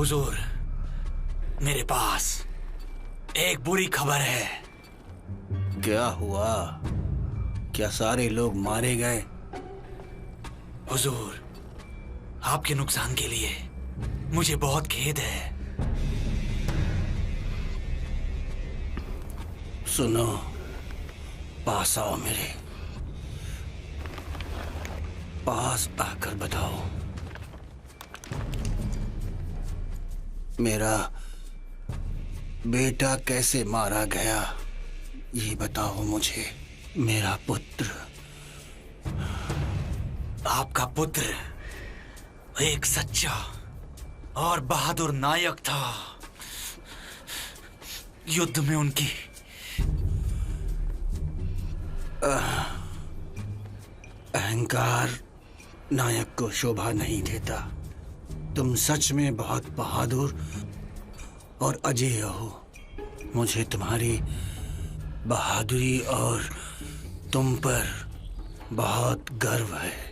हुजूर, मेरे पास एक बुरी खबर है। क्या हुआ? क्या सारे लोग मारे गए? हुजूर, आपके नुकसान के लिए मुझे बहुत खेद है। सुनो, पास आओ, मेरे पास आकर बताओ, मेरा बेटा कैसे मारा गया? ये बताओ मुझे। मेरा पुत्र, आपका पुत्र एक सच्चा और बहादुर नायक था। युद्ध में उनकी अहंकार नायक को शोभा नहीं देता। तुम सच में बहुत बहादुर और अजेय हो। मुझे तुम्हारी बहादुरी और तुम पर बहुत गर्व है।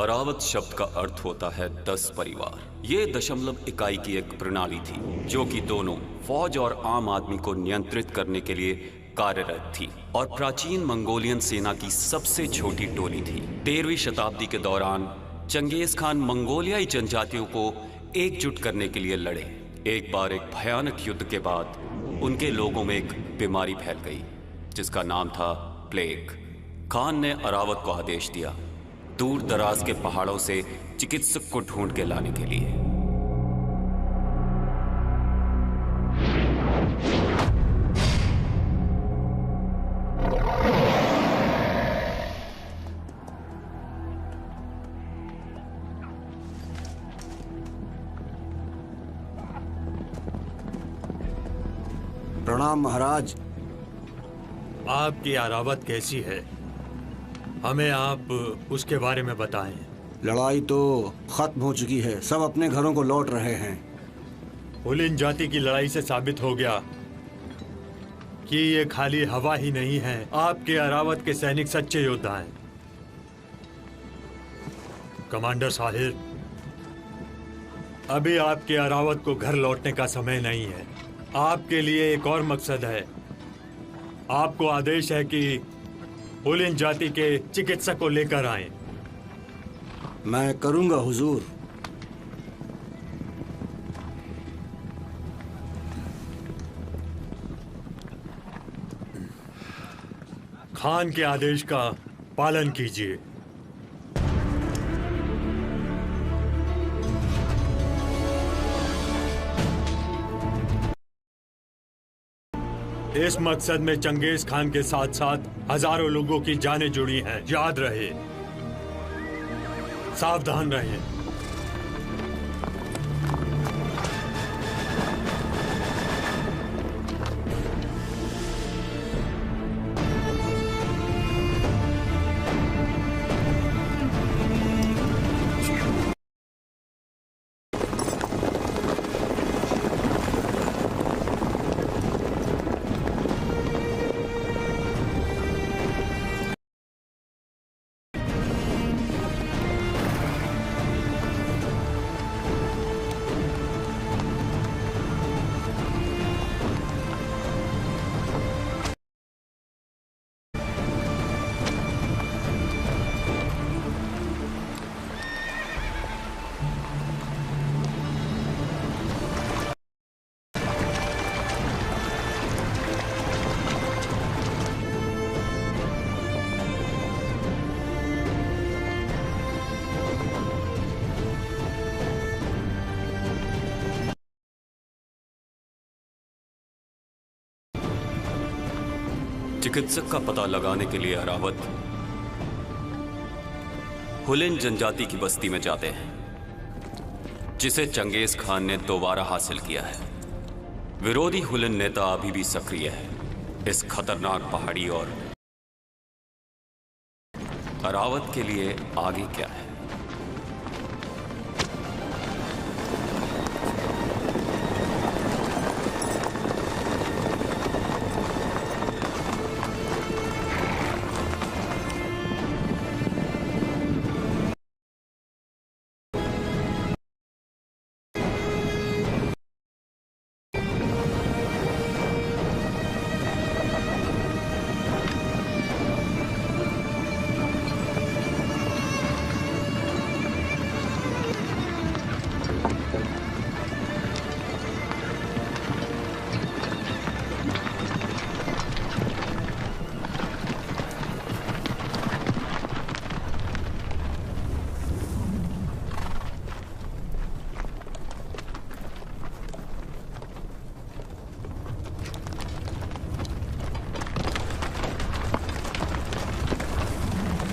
अरावत शब्द का अर्थ होता है 10 परिवार। ये दशमलव इकाई की एक प्रणाली थी जो कि दोनों फौज और आम आदमी को नियंत्रित करने के लिए कार्यरत थी और प्राचीन मंगोलियन सेना की सबसे छोटी टोली थी। 13वीं शताब्दी के दौरान चंगेज खान मंगोलियाई जनजातियों को एकजुट करने के लिए लड़े। एक बार एक भयानक युद्ध के बाद उनके लोगों में एक बीमारी फैल गई जिसका नाम था प्लेग। खान ने अरावत को आदेश दिया दूर दराज के पहाड़ों से चिकित्सक को ढूंढ के लाने के लिए। प्रणाम महाराज। आपकी अरावत कैसी है? हमें आप उसके बारे में बताएं। लड़ाई तो खत्म हो चुकी है, सब अपने घरों को लौट रहे हैं। हुलिन जाति की लड़ाई से साबित हो गया कि ये खाली हवा ही नहीं है। आपके अरावत के सैनिक सच्चे योद्धा हैं। कमांडर साहिब, अभी आपके अरावत को घर लौटने का समय नहीं है। आपके लिए एक और मकसद है। आपको आदेश है कि हुलिन जाति के चिकित्सक को लेकर आएं। मैं करूंगा हुजूर। खान के आदेश का पालन कीजिए। इस मकसद में चंगेज खान के साथ साथ हजारों लोगों की जानें जुड़ी हैं। याद रहे, सावधान रहें। चिकित्सक का पता लगाने के लिए अरावत हुलिन जनजाति की बस्ती में जाते हैं जिसे चंगेज खान ने दोबारा हासिल किया है। विरोधी हुलिन नेता अभी भी सक्रिय है इस खतरनाक पहाड़ी और अरावत के लिए आगे क्या है?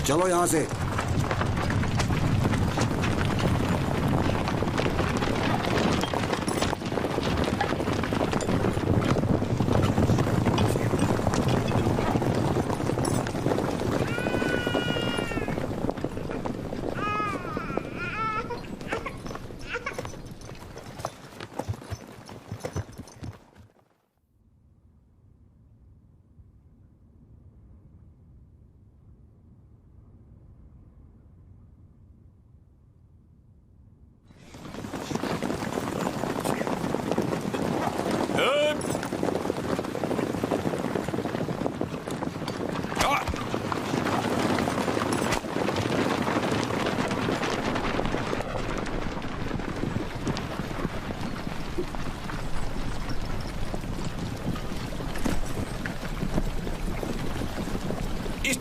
चलो यहां से।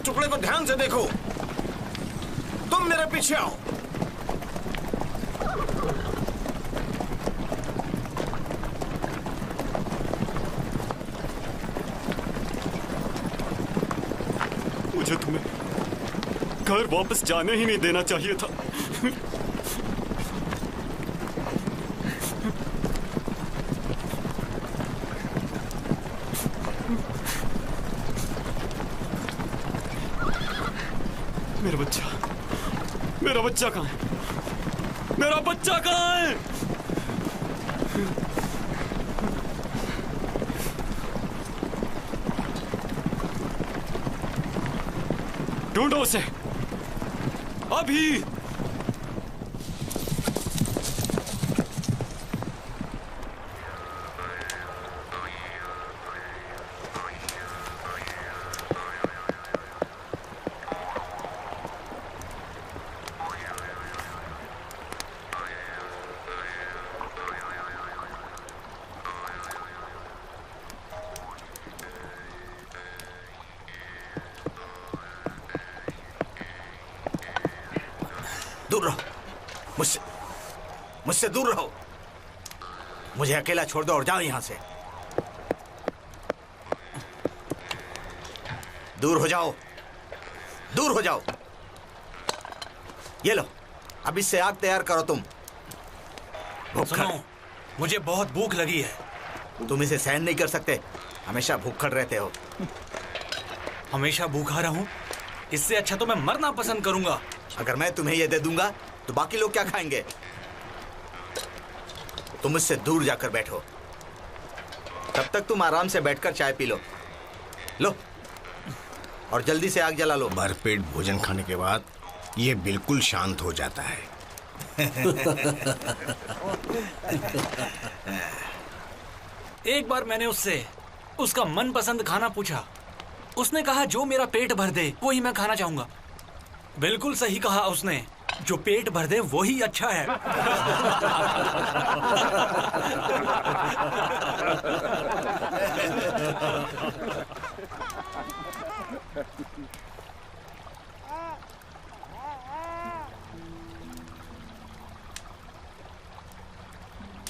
टुकड़े को ध्यान से देखो। तुम मेरे पीछे आओ। मुझे तुम्हें घर वापस जाने ही नहीं देना चाहिए था। मेरा बच्चा कहाँ है? मेरा बच्चा कहाँ है? ढूंढो उसे अभी। दूर रहो मुझसे दूर रहो। मुझे अकेला छोड़ दो और जाओ यहां से। दूर हो जाओ, दूर हो जाओ। ये लो, अब इससे आग तैयार करो। तुम सुनो, मुझे बहुत भूख लगी है। तुम इसे सहन नहीं कर सकते, हमेशा भूखड़ रहते हो। हमेशा भूखा रहूं? इससे अच्छा तो मैं मरना पसंद करूंगा। अगर मैं तुम्हें ये दे दूंगा तो बाकी लोग क्या खाएंगे? तुम मुझसे दूर जाकर बैठो। तब तक तुम आराम से बैठकर चाय पी लो। लो, और जल्दी से आग जला लो। भरपेट भोजन खाने के बाद ये बिल्कुल शांत हो जाता है। एक बार मैंने उससे उसका मनपसंद खाना पूछा। उसने कहा जो मेरा पेट भर दे वो ही मैं खाना चाहूंगा। बिल्कुल सही कहा उसने, जो पेट भर दे वो ही अच्छा है।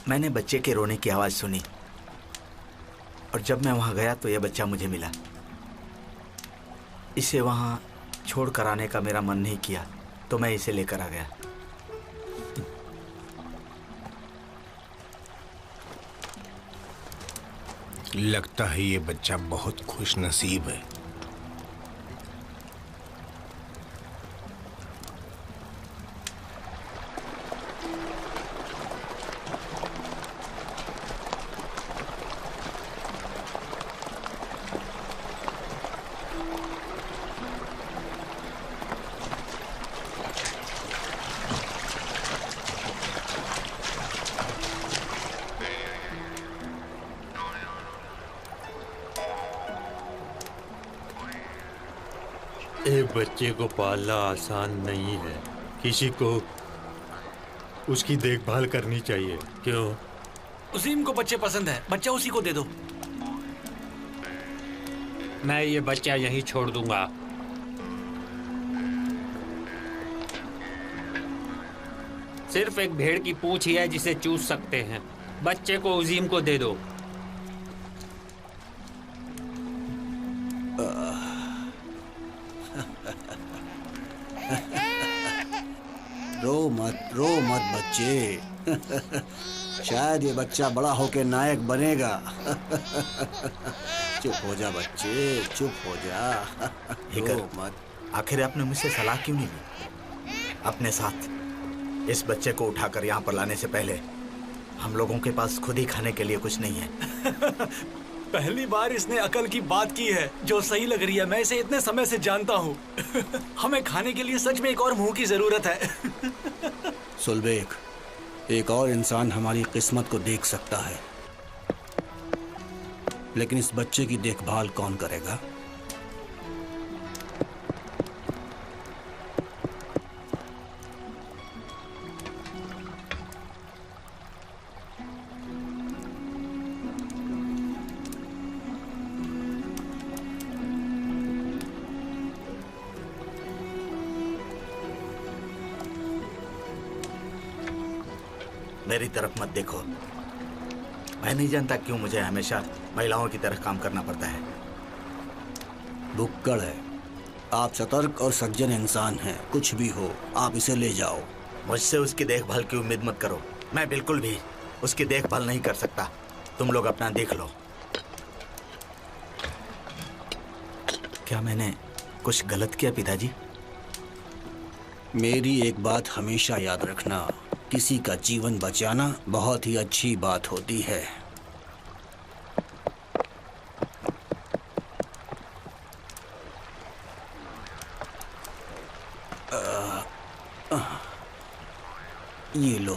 मैंने बच्चे के रोने की आवाज सुनी और जब मैं वहां गया तो यह बच्चा मुझे मिला। इसे वहां छोड़ कर आने का मेरा मन नहीं किया तो मैं इसे लेकर आ गया। लगता है ये बच्चा बहुत खुश नसीब है। एक बच्चे को पालना आसान नहीं है। किसी को उसकी देखभाल करनी चाहिए। क्यों? उसीम को बच्चे पसंद है, बच्चा उसी को दे दो। मैं ये बच्चा यहीं छोड़ दूंगा। सिर्फ एक भेड़ की पूंछ ही है जिसे चूस सकते हैं। बच्चे को उजीम को दे दो। रो मत बच्चे। शायद ये बच्चा बड़ा होके नायक बनेगा। चुप हो जा बच्चे, चुप हो जा। रो मत। आखिर आपने मुझसे सलाह क्यों नहीं ली? अपने साथ इस बच्चे को उठाकर यहाँ पर लाने से पहले हम लोगों के पास खुद ही खाने के लिए कुछ नहीं है। पहली बार इसने अकल की बात की है जो सही लग रही है। मैं इसे इतने समय से जानता हूँ। हमें खाने के लिए सच में एक और मुंह की जरूरत है। सुलबेक, एक और इंसान हमारी किस्मत को देख सकता है, लेकिन इस बच्चे की देखभाल कौन करेगा? मेरी तरफ मत देखो। मैं नहीं जानता क्यों मुझे हमेशा महिलाओं की तरह काम करना पड़ता है। बुक्कड़ है। आप सतर्क और सज्जन इंसान हैं। कुछ भी हो, आप इसे ले जाओ। मुझसे उसकी देखभाल की उम्मीद मत करो। मैं बिल्कुल भी उसकी देखभाल नहीं कर सकता। तुम लोग अपना देख लो। क्या मैंने कुछ गलत किया पिताजी? मेरी एक बात हमेशा याद रखना, किसी का जीवन बचाना बहुत ही अच्छी बात होती है। ये लो।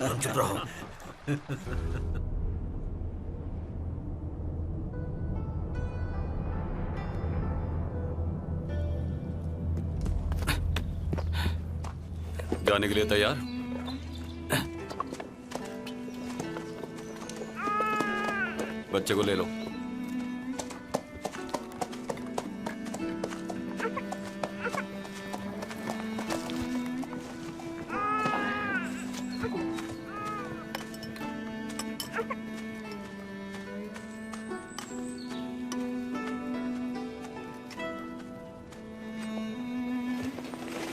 तुम चुप रहो। जाने के लिए तैयार? बच्चे को ले लो।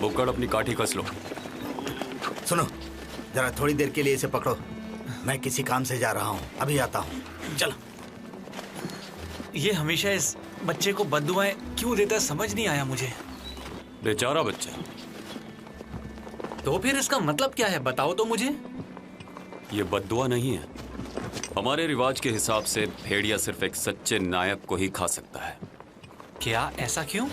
बुक्कड़, अपनी काठी कस लो। सुनो, जरा थोड़ी देर के लिए इसे पकड़ो। मैं किसी काम से जा रहा हूँ, अभी आता हूँ। चलो। ये हमेशा इस बच्चे को बद्दुआएं क्यों देता है, समझ नहीं आया मुझे। बेचारा बच्चा। तो फिर इसका मतलब क्या है, बताओ तो मुझे। ये बद्दुआ नहीं है। हमारे रिवाज के हिसाब से भेड़िया सिर्फ एक सच्चे नायक को ही खा सकता है। क्या, ऐसा क्यों?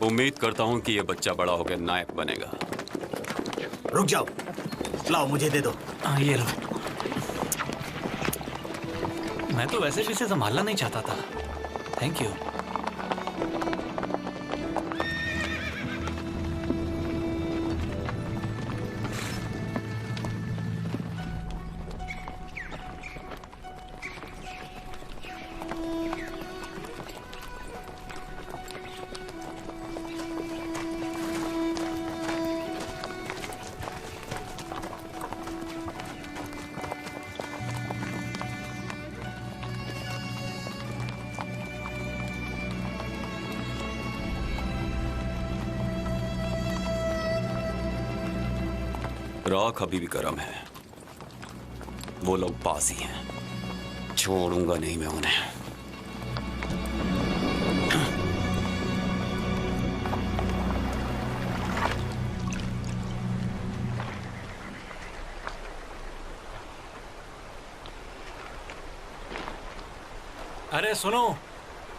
उम्मीद करता हूं कि ये बच्चा बड़ा होकर नायक बनेगा। रुक जाओ, लाओ मुझे दे दो। ये लो। मैं तो वैसे भी इसे संभालना नहीं चाहता था। Thank you. राख अभी भी गर्म है। वो लोग बाजी हैं, छोड़ूंगा नहीं मैं उन्हें। अरे सुनो,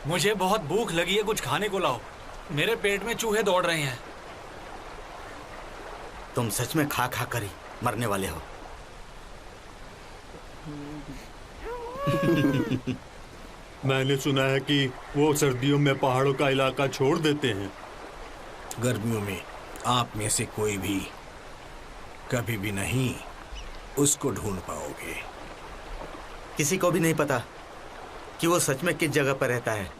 मुझे बहुत भूख लगी है, कुछ खाने को लाओ। मेरे पेट में चूहे दौड़ रहे हैं। तुम सच में खा खा कर ही मरने वाले हो। मैंने सुना है कि वो सर्दियों में पहाड़ों का इलाका छोड़ देते हैं। गर्मियों में आप में से कोई भी कभी भी नहीं उसको ढूंढ पाओगे। किसी को भी नहीं पता कि वो सच में किस जगह पर रहता है।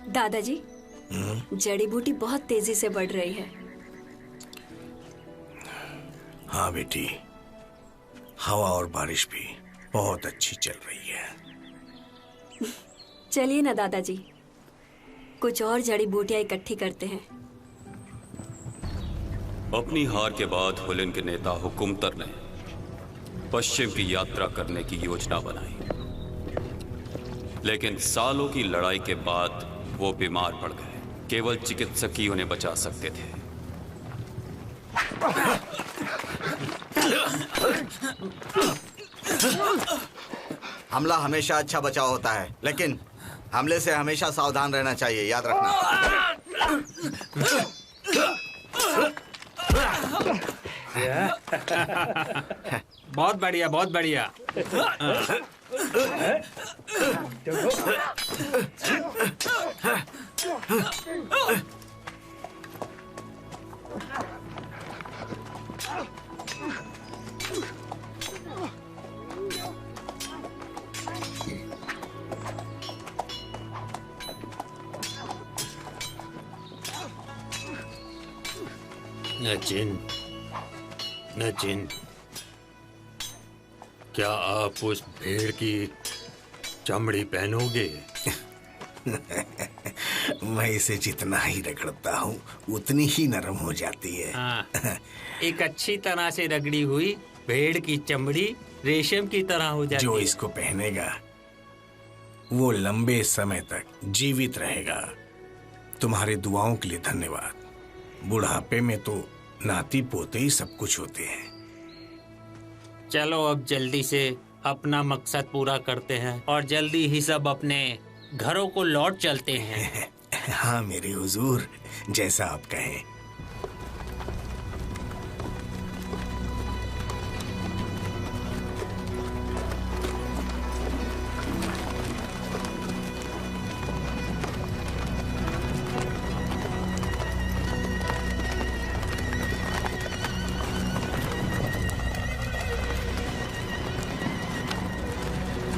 दादाजी, जड़ी बूटी बहुत तेजी से बढ़ रही है। हाँ बेटी, हवा और बारिश भी बहुत अच्छी चल रही है। चलिए ना दादाजी, कुछ और जड़ी बूटियां इकट्ठी करते हैं। अपनी हार के बाद हुलिन के नेता हुकुमतर ने पश्चिम की यात्रा करने की योजना बनाई, लेकिन सालों की लड़ाई के बाद वो बीमार पड़ गए। केवल चिकित्सक ही उन्हें बचा सकते थे। हमला हमेशा अच्छा बचाव होता है, लेकिन हमले से हमेशा सावधान रहना चाहिए, याद रखना। बहुत बढ़िया, बहुत बढ़िया। नचिन, क्या आप उस भेड़ की चमड़ी पहनोगे? मैं इसे जितना ही रगड़ता हूँ उतनी ही नरम हो जाती है। हाँ, एक अच्छी तरह से रगड़ी हुई भेड़ की चमड़ी रेशम की तरह हो जाती जो है। इसको पहनेगा वो लंबे समय तक जीवित रहेगा। तुम्हारे दुआओं के लिए धन्यवाद। बुढ़ापे में तो नाती पोते ही सब कुछ होते हैं। चलो अब जल्दी से अपना मकसद पूरा करते हैं और जल्दी ही सब अपने घरों को लौट चलते हैं। हाँ मेरे हुजूर, जैसा आप कहें।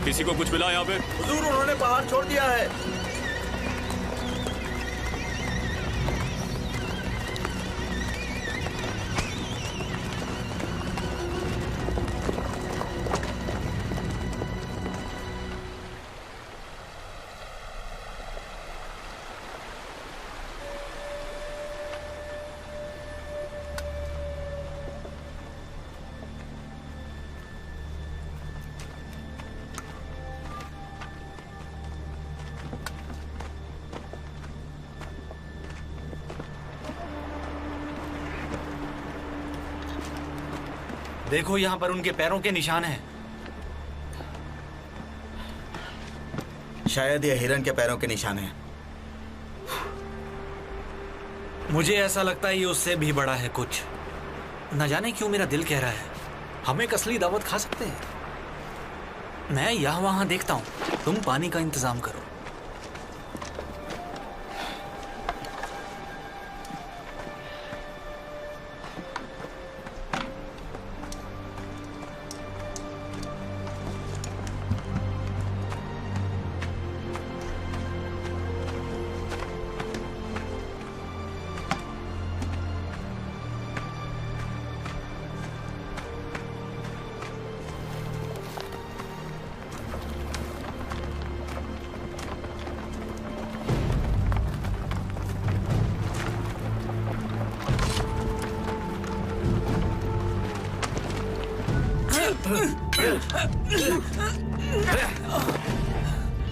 किसी को कुछ मिला यहाँ पे? हुजूर, उन्होंने पहाड़ छोड़ दिया है। देखो यहाँ पर उनके पैरों के निशान हैं। शायद ये हिरन के पैरों के निशान हैं। मुझे ऐसा लगता है ये उससे भी बड़ा है कुछ। न जाने क्यों मेरा दिल कह रहा है हम एक असली दावत खा सकते हैं। मैं यहाँ वहाँ देखता हूँ, तुम पानी का इंतजाम करो।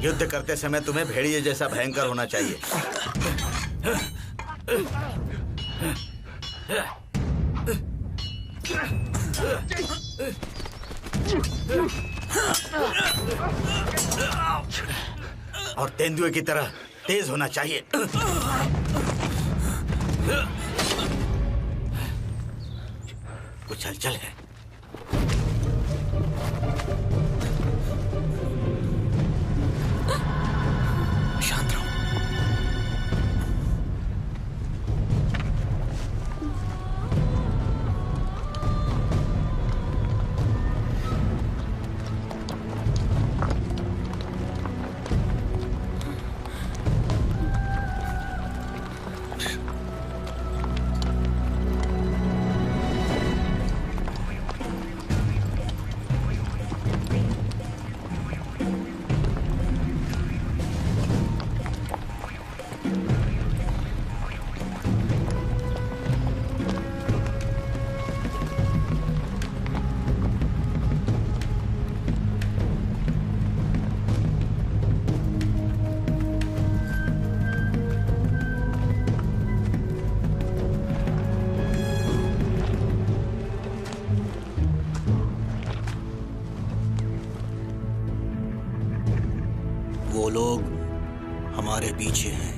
युद्ध करते समय तुम्हें भेड़िए जैसा भयंकर होना चाहिए। और तेंदुए की तरह तेज होना चाहिए। कुछ हलचल है। शांत रहो। वो लोग हमारे पीछे हैं।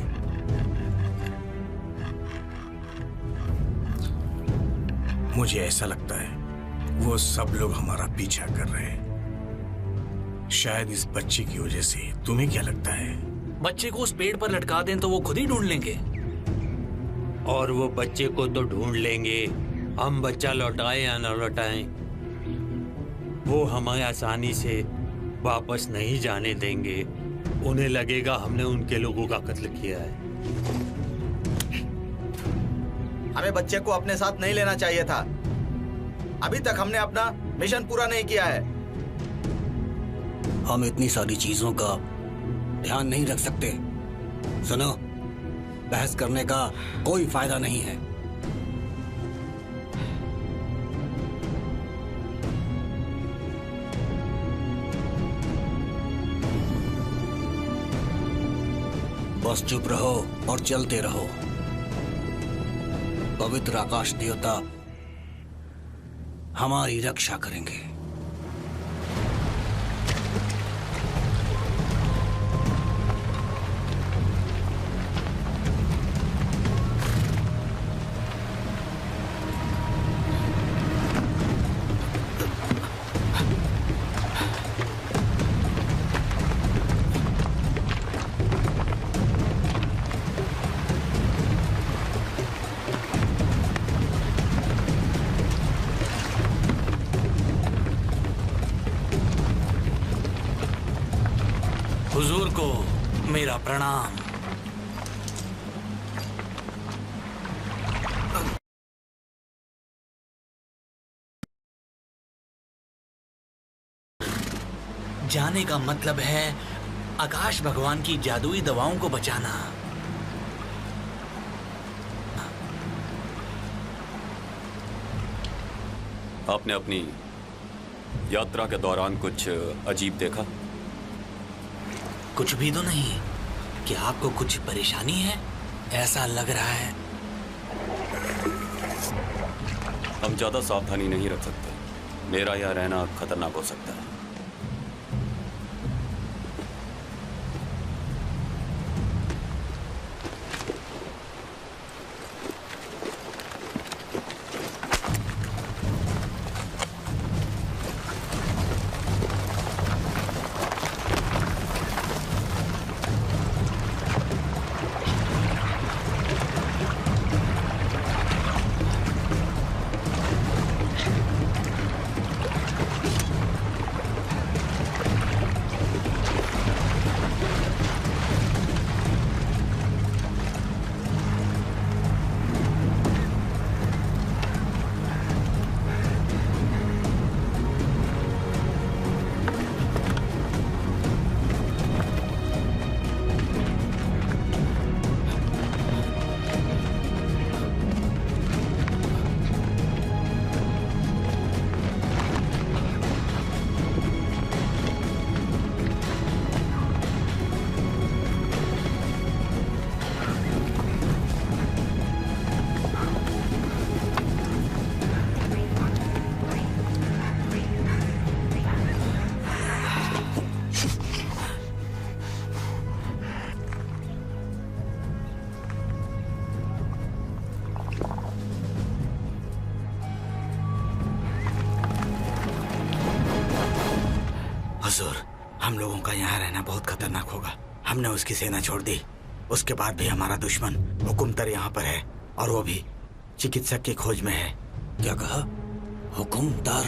मुझे ऐसा लगता है वो सब लोग हमारा पीछा कर रहे हैं, शायद इस बच्चे की वजह से। तुम्हें क्या लगता है? बच्चे को उस पेड़ पर लटका दें तो वो खुद ही ढूंढ लेंगे। और वो बच्चे को तो ढूंढ लेंगे, हम बच्चा लौटाए या न लौटाएं, वो हमें आसानी से वापस नहीं जाने देंगे। उन्हें लगेगा हमने उनके लोगों का कत्ल किया है। हमें बच्चे को अपने साथ नहीं लेना चाहिए था। अभी तक हमने अपना मिशन पूरा नहीं किया है। हम इतनी सारी चीजों का ध्यान नहीं रख सकते। सुनो, बहस करने का कोई फायदा नहीं है। बस चुप रहो और चलते रहो। पवित्र आकाश देवता हमारी रक्षा करेंगे। हुजूर को मेरा प्रणाम। जाने का मतलब है आकाश भगवान की जादुई दवाओं को बचाना। आपने अपनी यात्रा के दौरान कुछ अजीब देखा? कुछ भी तो नहीं। क्या आपको कुछ परेशानी है? ऐसा लग रहा है। हम ज्यादा सावधानी नहीं रख सकते। मेरा यहाँ रहना खतरनाक हो सकता है। हुजूर, हम लोगों का यहाँ रहना बहुत खतरनाक होगा। हमने उसकी सेना छोड़ दी, उसके बाद भी हमारा दुश्मन हुकुमतर यहाँ पर है, और वो भी चिकित्सक की खोज में है। क्या कहा? हुकुमतर?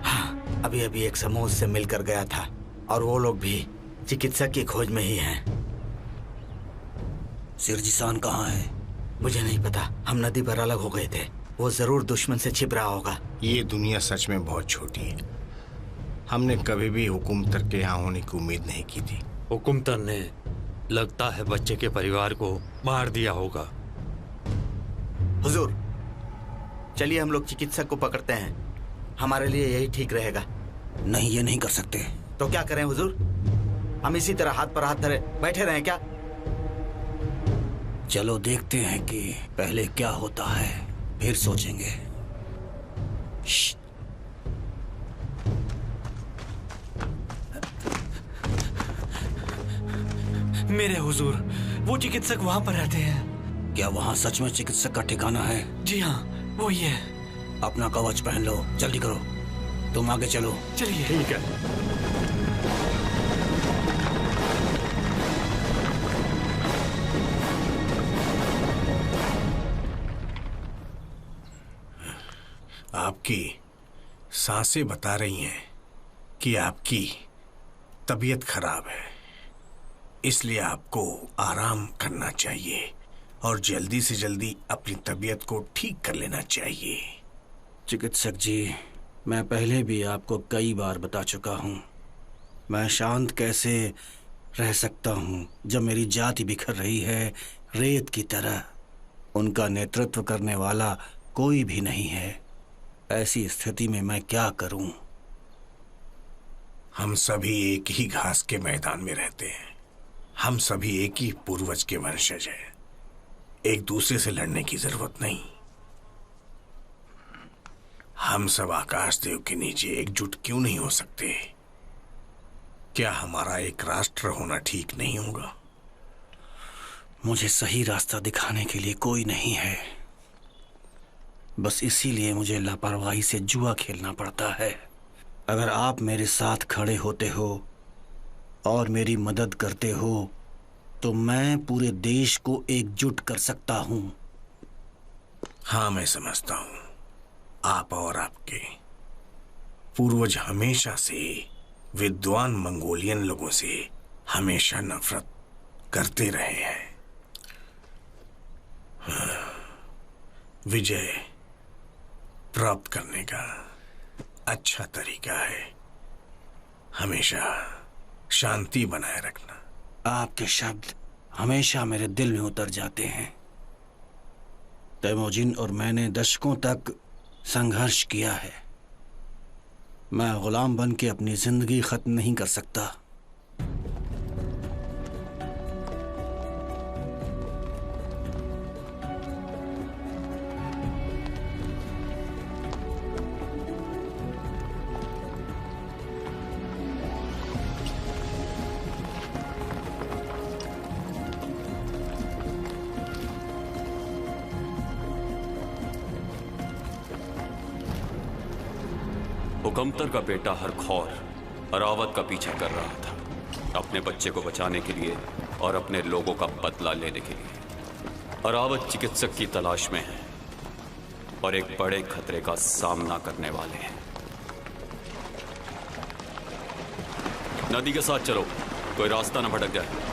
हाँ, अभी अभी एक समूह से मिलकर गया था, और वो लोग भी चिकित्सक की खोज में ही हैं। सिरजिसान कहाँ है? मुझे नहीं पता। हम नदी पर अलग हो गए थे। वो जरूर दुश्मन से छिप रहा होगा। ये दुनिया सच में बहुत छोटी है। हमने कभी भी हुकुमतर के यहाँ होने की उम्मीद नहीं की थी। हुकुमतर ने लगता है बच्चे के परिवार को मार दिया होगा। हुजूर, चलिए हम लोग चिकित्सक को पकड़ते हैं। हमारे लिए यही ठीक रहेगा। नहीं, ये नहीं कर सकते। तो क्या करें हुजूर? हम इसी तरह हाथ पर हाथ धरे बैठे रहें क्या? चलो देखते हैं कि पहले क्या होता है, फिर सोचेंगे। मेरे हुजूर, वो चिकित्सक वहाँ पर रहते हैं। क्या वहाँ सच में चिकित्सक का ठिकाना है? जी हाँ, वो ही है। अपना कवच पहन लो, जल्दी करो। तुम आगे चलो। चलिए। ठीक है। आपकी सांसें बता रही हैं कि आपकी तबीयत खराब है, इसलिए आपको आराम करना चाहिए और जल्दी से जल्दी अपनी तबीयत को ठीक कर लेना चाहिए। चिकित्सक जी, मैं पहले भी आपको कई बार बता चुका हूँ, मैं शांत कैसे रह सकता हूँ जब मेरी जाति बिखर रही है रेत की तरह। उनका नेतृत्व करने वाला कोई भी नहीं है। ऐसी स्थिति में मैं क्या करूं? हम सभी एक ही घास के मैदान में रहते हैं। हम सभी एक ही पूर्वज के वंशज हैं। एक दूसरे से लड़ने की जरूरत नहीं। हम सब आकाश देव के नीचे एकजुट क्यों नहीं हो सकते? क्या हमारा एक राष्ट्र होना ठीक नहीं होगा? मुझे सही रास्ता दिखाने के लिए कोई नहीं है, बस इसीलिए मुझे लापरवाही से जुआ खेलना पड़ता है। अगर आप मेरे साथ खड़े होते हो और मेरी मदद करते हो तो मैं पूरे देश को एकजुट कर सकता हूं। हाँ, मैं समझता हूं। आप और आपके पूर्वज हमेशा से विद्वान मंगोलियन लोगों से हमेशा नफरत करते रहे हैं। विजय प्राप्त करने का अच्छा तरीका है हमेशा शांति बनाए रखना। आपके शब्द हमेशा मेरे दिल में उतर जाते हैं। तैमोजिन और मैंने दशकों तक संघर्ष किया है। मैं गुलाम बन के अपनी जिंदगी खत्म नहीं कर सकता। हुकमतर का बेटा हरखौर अरावत का पीछा कर रहा था, अपने बच्चे को बचाने के लिए और अपने लोगों का बदला लेने के लिए। अरावत चिकित्सक की तलाश में है और एक बड़े खतरे का सामना करने वाले हैं। नदी के साथ चलो, कोई रास्ता न भटक जाए।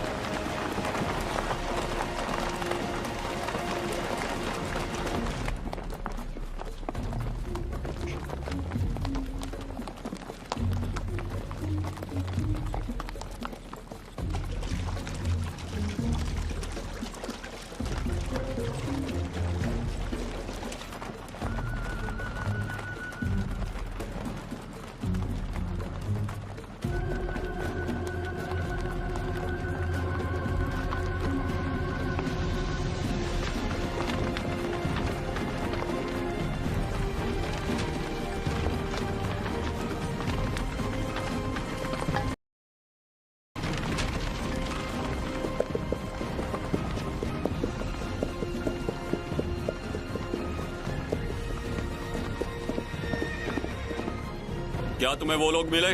क्या तुम्हें वो लोग मिले?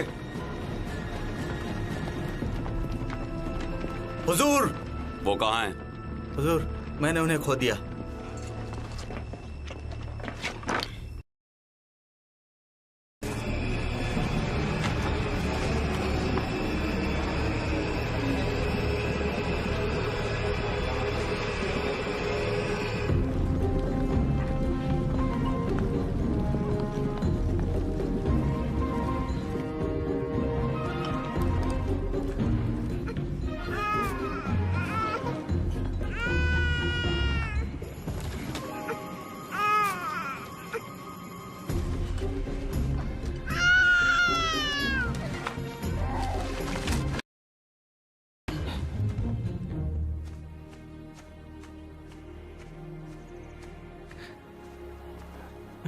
हुजूर! वो कहाँ हैं? हुजूर, मैंने उन्हें खो दिया।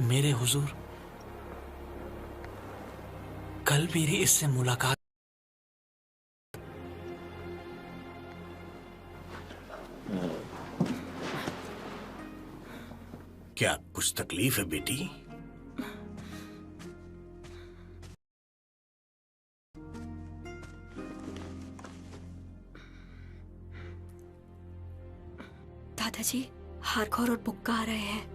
मेरे हुजूर, कल मेरी इससे मुलाकात। क्या कुछ तकलीफ है बेटी? दादाजी, हारखोर और बुक्का आ रहे हैं।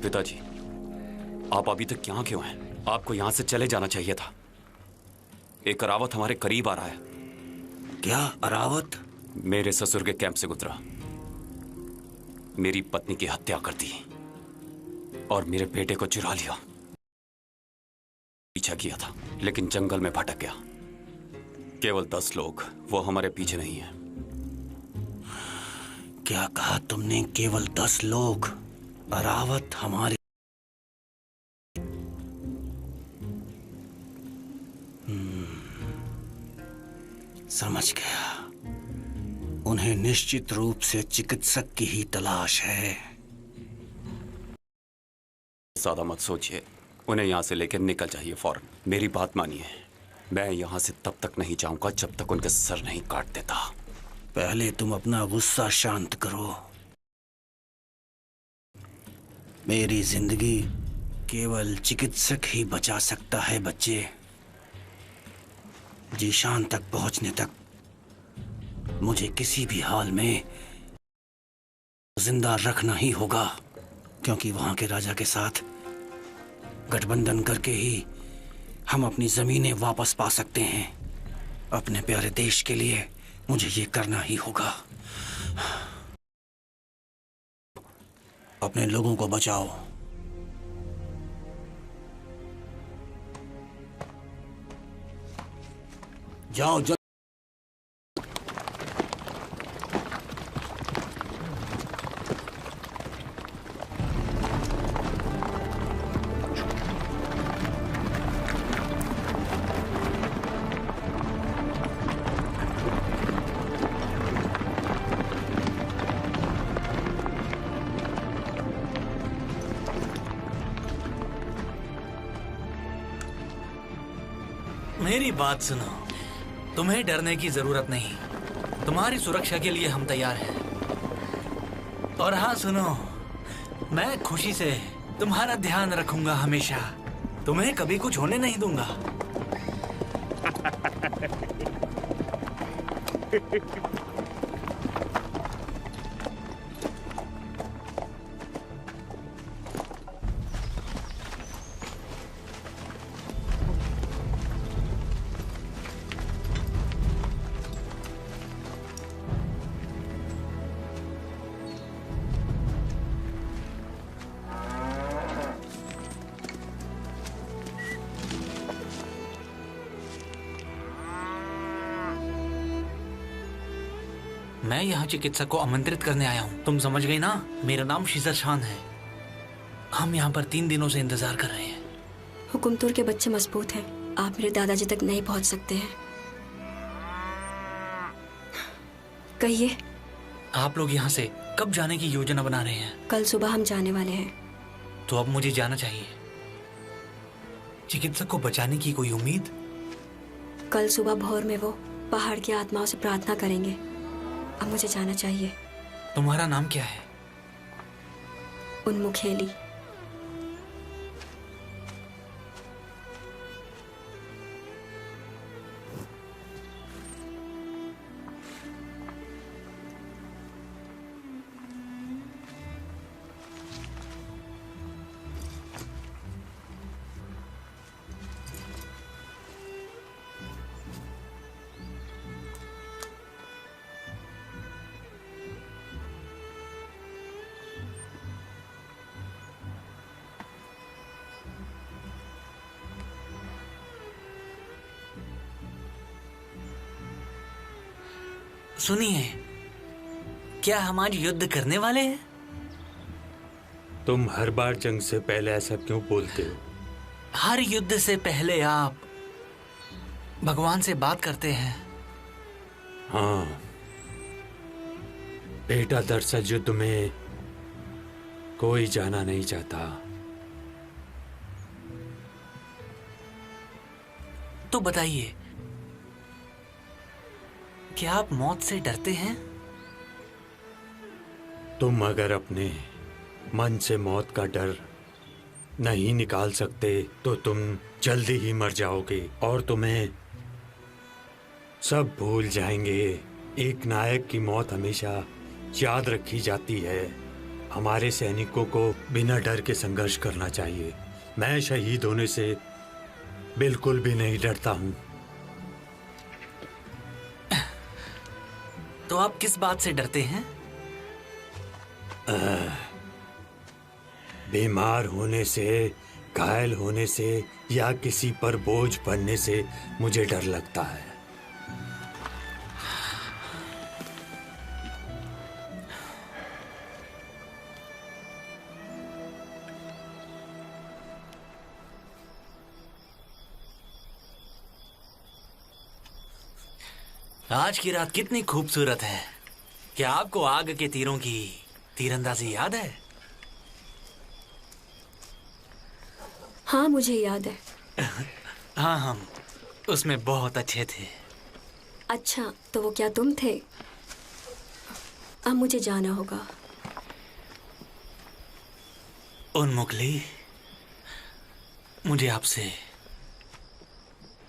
पिताजी, आप अभी तक यहाँ क्यों हैं? आपको यहाँ से चले जाना चाहिए था। एक अरावत हमारे करीब आ रहा है। क्या अरावत? मेरे ससुर के कैंप से गुजरा, मेरी पत्नी की हत्या कर दी और मेरे बेटे को चुरा लिया। पीछा किया था लेकिन जंगल में भटक गया। केवल 10 लोग, वो हमारे पीछे नहीं है। क्या कहा तुमने? केवल 10 लोग? अरावत हमारे समझ गया। उन्हें निश्चित रूप से चिकित्सक की ही तलाश है। ज्यादा मत सोचिए, उन्हें यहां से लेकर निकल जाइए फौरन। मेरी बात मानिए, मैं यहां से तब तक नहीं जाऊंगा जब तक उनके सर नहीं काट देता। पहले तुम अपना गुस्सा शांत करो। मेरी जिंदगी केवल चिकित्सक ही बचा सकता है बच्चे। जीशान तक पहुंचने तक मुझे किसी भी हाल में जिंदा रखना ही होगा, क्योंकि वहां के राजा के साथ गठबंधन करके ही हम अपनी जमीनें वापस पा सकते हैं। अपने प्यारे देश के लिए मुझे ये करना ही होगा। अपने लोगों को बचाओ। जाओ जल्दी। मेरी बात सुनो, तुम्हें डरने की जरूरत नहीं। तुम्हारी सुरक्षा के लिए हम तैयार हैं। और हाँ सुनो, मैं खुशी से तुम्हारा ध्यान रखूंगा हमेशा। तुम्हें कभी कुछ होने नहीं दूंगा। मैं यहाँ चिकित्सक को आमंत्रित करने आया हूँ। तुम समझ गई ना? मेरा नाम शीजर शान है। हम यहाँ पर 3 दिनों से इंतजार कर रहे हैं। हुकुमतुर के बच्चे मजबूत हैं। आप मेरे दादाजी तक नहीं पहुँच सकते हैं। कहिए, आप लोग यहाँ से कब जाने की योजना बना रहे हैं? कल सुबह हम जाने वाले हैं। तो अब मुझे जाना चाहिए। चिकित्सक को बचाने की कोई उम्मीद? कल सुबह भोर में वो पहाड़ की आत्माओं से प्रार्थना करेंगे। अब मुझे जाना चाहिए। तुम्हारा नाम क्या है? उन्मुखेली। सुनिए, क्या हम आज युद्ध करने वाले हैं? तुम हर बार जंग से पहले ऐसा क्यों बोलते हो? हर युद्ध से पहले आप भगवान से बात करते हैं। हाँ बेटा, दरअसल युद्ध में कोई जाना नहीं चाहता। तो बताइए, क्या आप मौत से डरते हैं? तुम अगर अपने मन से मौत का डर नहीं निकाल सकते तो तुम जल्दी ही मर जाओगे और तुम्हें सब भूल जाएंगे। एक नायक की मौत हमेशा याद रखी जाती है। हमारे सैनिकों को बिना डर के संघर्ष करना चाहिए। मैं शहीद होने से बिल्कुल भी नहीं डरता हूं। तो आप किस बात से डरते हैं? बीमार होने से, घायल होने से या किसी पर बोझ पड़ने से मुझे डर लगता है। आज की रात कितनी खूबसूरत है। क्या आपको आग के तीरों की तीरंदाजी याद है? हाँ मुझे याद है। हाँ, हम उसमें बहुत अच्छे थे। अच्छा, तो वो क्या तुम थे? अब मुझे जाना होगा। उन्मुखली, मुझे आपसे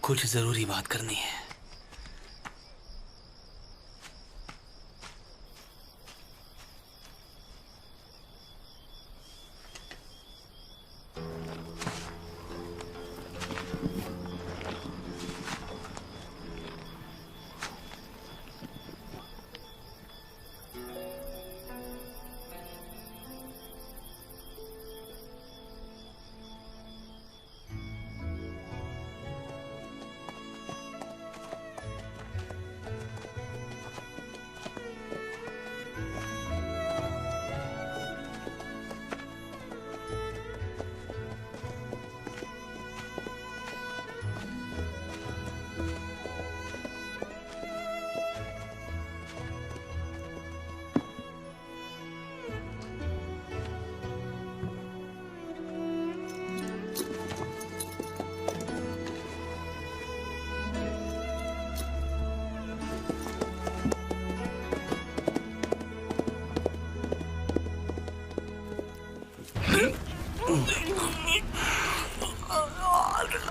कुछ जरूरी बात करनी है।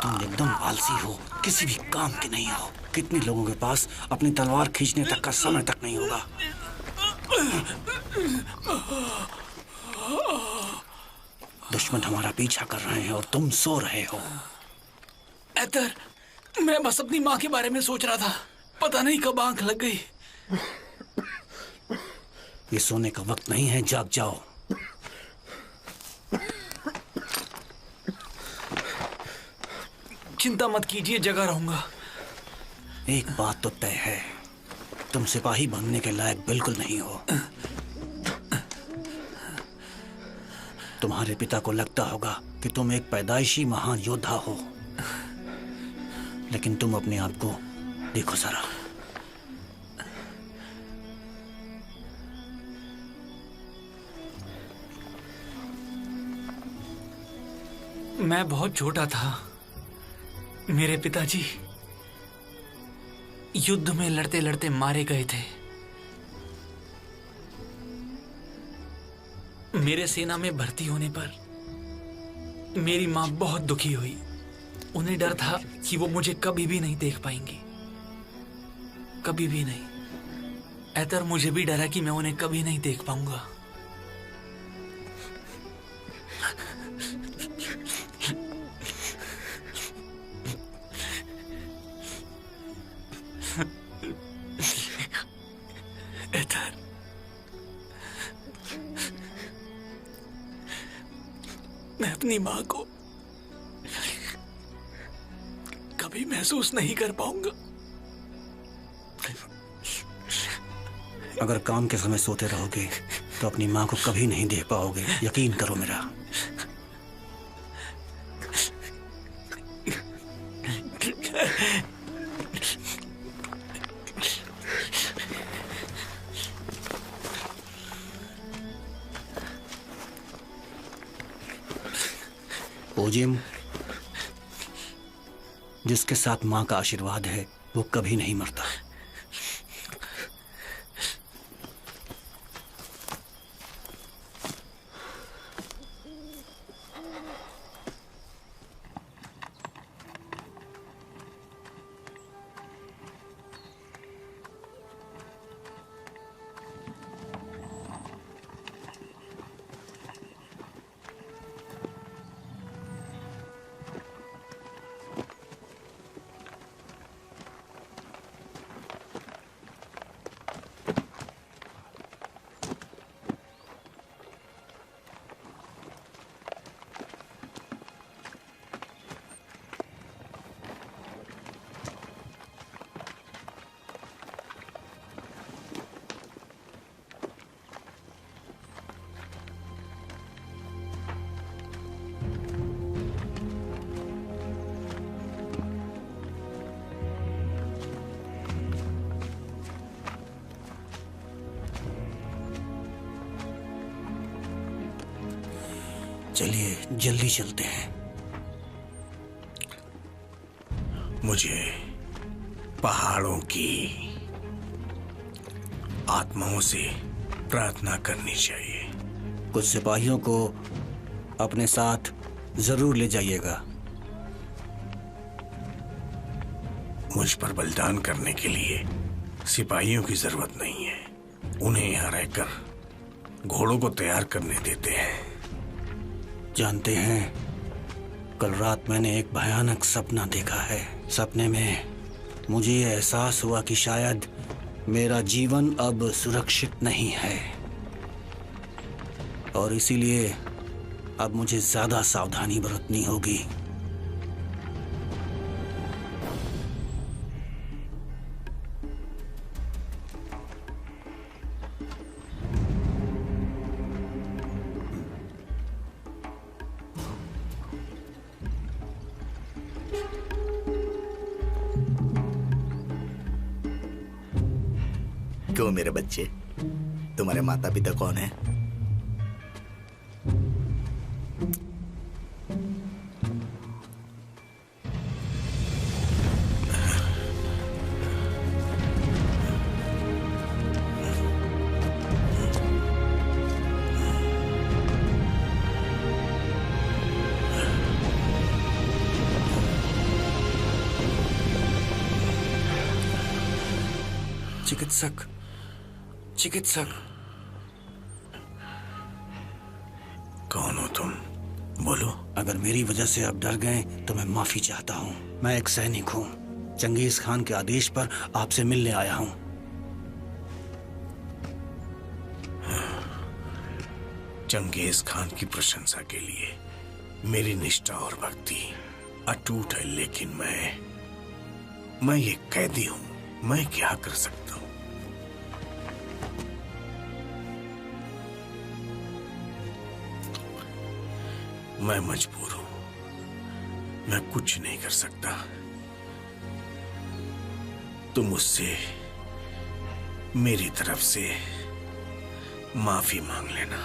तुम एकदम आलसी हो, किसी भी काम के नहीं हो। कितने लोगों के पास अपनी तलवार खींचने तक का समय तक नहीं होगा। दुश्मन हमारा पीछा कर रहे हैं और तुम सो रहे हो। एतर, मैं बस अपनी माँ के बारे में सोच रहा था। पता नहीं कब आंख लग गई। ये सोने का वक्त नहीं है, जाग जाओ। चिंता मत कीजिए, जगा रहूंगा। एक बात तो तय है, तुम सिपाही बनने के लायक बिल्कुल नहीं हो। तुम्हारे पिता को लगता होगा कि तुम एक पैदाइशी महान योद्धा हो, लेकिन तुम अपने आप को देखो जरा। मैं बहुत छोटा था। मेरे पिताजी युद्ध में लड़ते लड़ते मारे गए थे। मेरे सेना में भर्ती होने पर मेरी माँ बहुत दुखी हुई। उन्हें डर था कि वो मुझे कभी भी नहीं देख पाएंगी, कभी भी नहीं। ऐतर, मुझे भी डर है कि मैं उन्हें कभी नहीं देख पाऊंगा। ऐतर, मैं अपनी माँ को कभी महसूस नहीं कर पाऊंगा। अगर काम के समय सोते रहोगे तो अपनी माँ को कभी नहीं देख पाओगे, यकीन करो मेरा। ओजिम, जिसके साथ माँ का आशीर्वाद है वो कभी नहीं मरता। चलिए जल्दी चलते हैं। मुझे पहाड़ों की आत्माओं से प्रार्थना करनी चाहिए। कुछ सिपाहियों को अपने साथ जरूर ले जाइएगा। मुझ पर बलिदान करने के लिए सिपाहियों की जरूरत नहीं है। उन्हें यहाँ रहकर घोड़ों को तैयार करने देते हैं। जानते हैं, कल रात मैंने एक भयानक सपना देखा है। सपने में मुझे ये एहसास हुआ कि शायद मेरा जीवन अब सुरक्षित नहीं है और इसीलिए अब मुझे ज्यादा सावधानी बरतनी होगी। क्यों मेरे बच्चे, तुम्हारे माता पिता कौन है? चिकित्सक, चिकित्सक। कौन हो तुम? बोलो। अगर मेरी वजह से आप डर गए तो मैं माफी चाहता हूँ। मैं एक सैनिक हूँ, चंगेज खान के आदेश पर आपसे मिलने आया हूँ। चंगेज खान की प्रशंसा के लिए मेरी निष्ठा और भक्ति अटूट है, लेकिन मैं ये कैदी हूँ। मैं क्या कर सकता हूँ? मैं मजबूर हूं, मैं कुछ नहीं कर सकता। तुम मुझसे मेरी तरफ से माफी मांग लेना।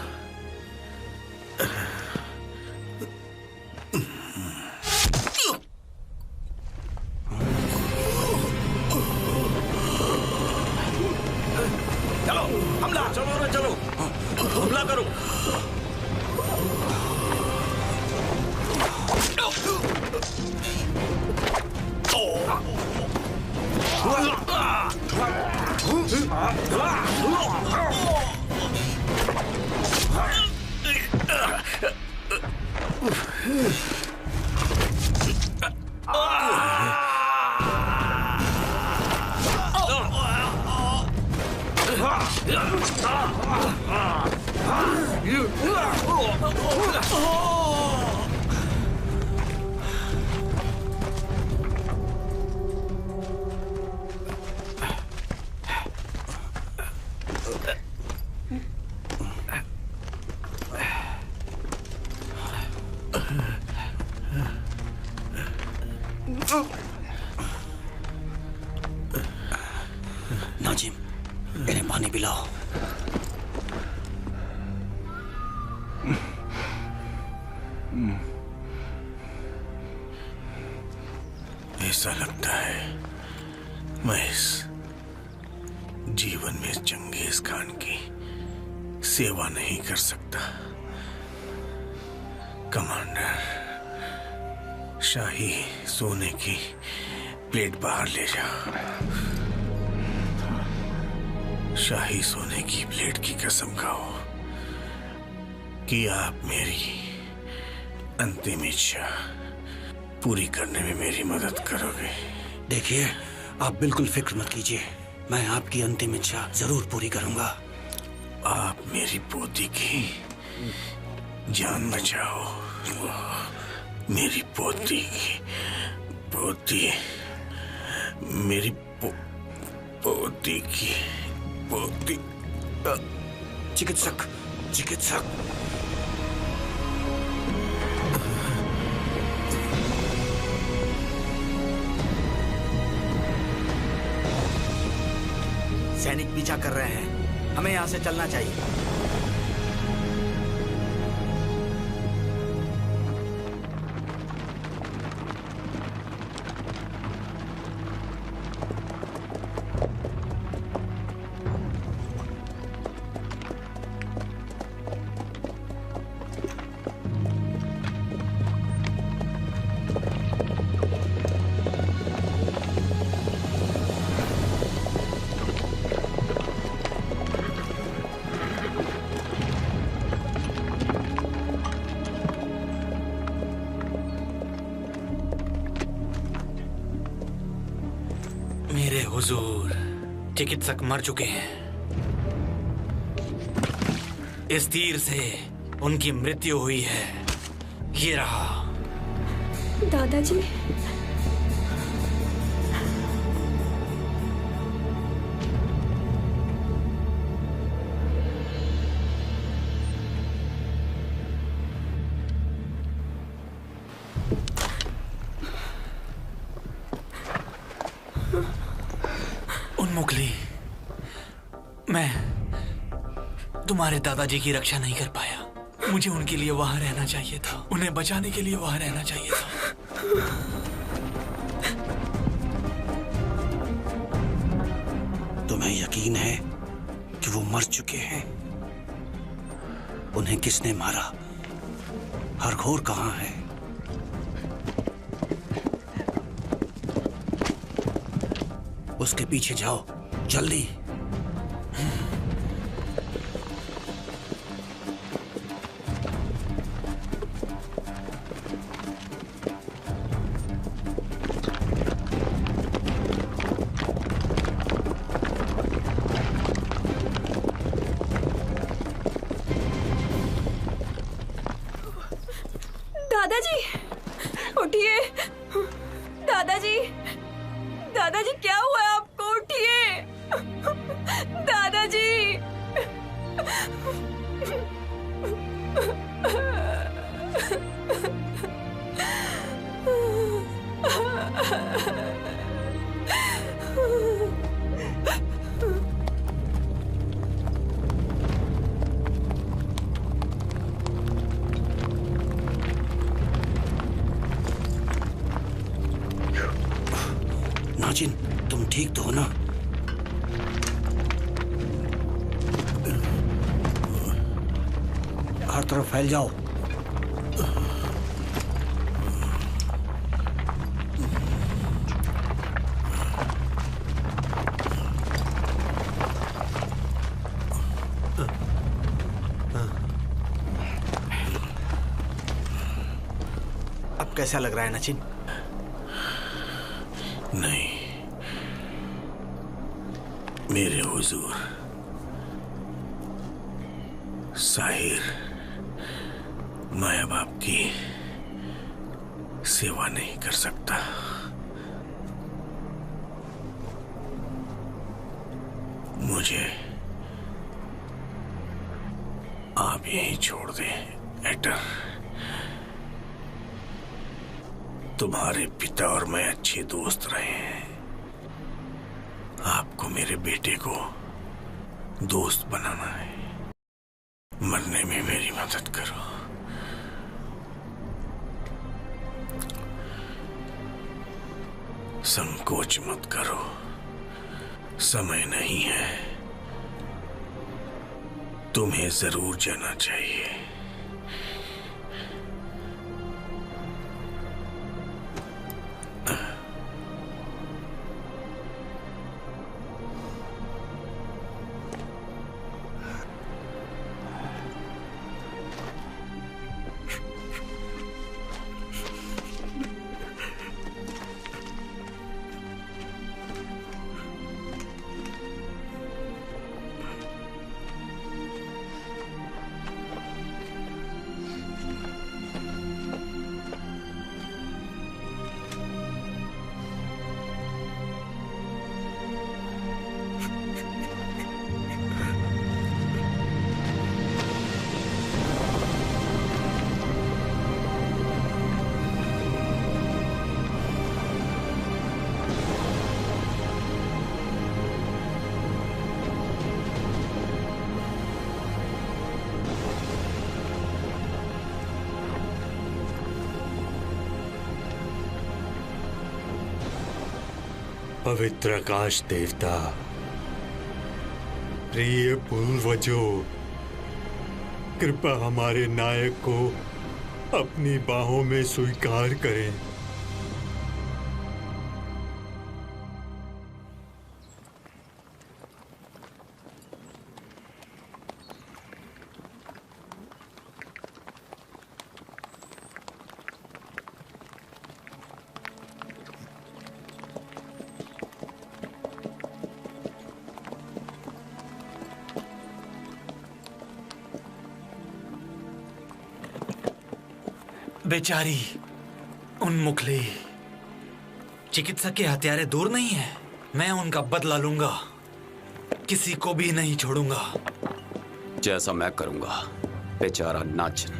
चलो हमला, चलो ना, चलो हमला करो। नाजिम, इन्हें पानी पिलाओ। ऐसा लगता है मैं इस जीवन में चंगेज खान की सेवा नहीं कर सकता। कमांडर, शाही सोने की प्लेट बाहर ले जाओ। शाही सोने की प्लेट की कसम खाओ कि आप मेरी अंतिम इच्छा पूरी करने में मेरी मदद करोगे। देखिए, आप बिल्कुल फिक्र मत कीजिए, मैं आपकी अंतिम इच्छा जरूर पूरी करूंगा। आप मेरी पोती की जान बचाओ। मेरी पोती की मेरी पोती की पोती। चिकित्सक, चिकित्सक। सैनिक पीछा कर रहे हैं, हमें यहाँ से चलना चाहिए। मेरे हुजूर, चिकित्सक मर चुके हैं। इस तीर से उनकी मृत्यु हुई है। ये रहा। दादाजी, उन्मुखली, मैं तुम्हारे दादाजी की रक्षा नहीं कर पाया। मुझे उनके लिए वहां रहना चाहिए था, उन्हें बचाने के लिए वहां रहना चाहिए था। तुम्हें यकीन है कि वो मर चुके हैं? उन्हें किसने मारा? हरघोर कहाँ है? उसके पीछे जाओ, जल्दी। दादाजी, उठिए। दादाजी, दादाजी क्या हुआ है आपको? उठिए दादाजी। नाजिन, तुम ठीक तो हो ना? हर तरफ फैल जाओ। अब कैसा लग रहा है नाजिन? नहीं मेरे हुजूर, साहिर, मैं अब आपकी सेवा नहीं कर सकता। मुझे आप यहीं छोड़ दें एटर। तुम्हारे पिता और मैं अच्छे दोस्त रहे हैं। आपको को मेरे बेटे को दोस्त बनाना है। मरने में मेरी मदद करो। संकोच मत करो, समय नहीं है। तुम्हें जरूर जाना चाहिए। पवित्र आकाश देवता, प्रिय पूर्वजों, कृपा हमारे नायक को अपनी बाहों में स्वीकार करें। बेचारी उन्मुखली चिकित्सक के हत्यारे दूर नहीं है। मैं उनका बदला लूंगा, किसी को भी नहीं छोड़ूंगा। जैसा मैं करूंगा बेचारा नाचन।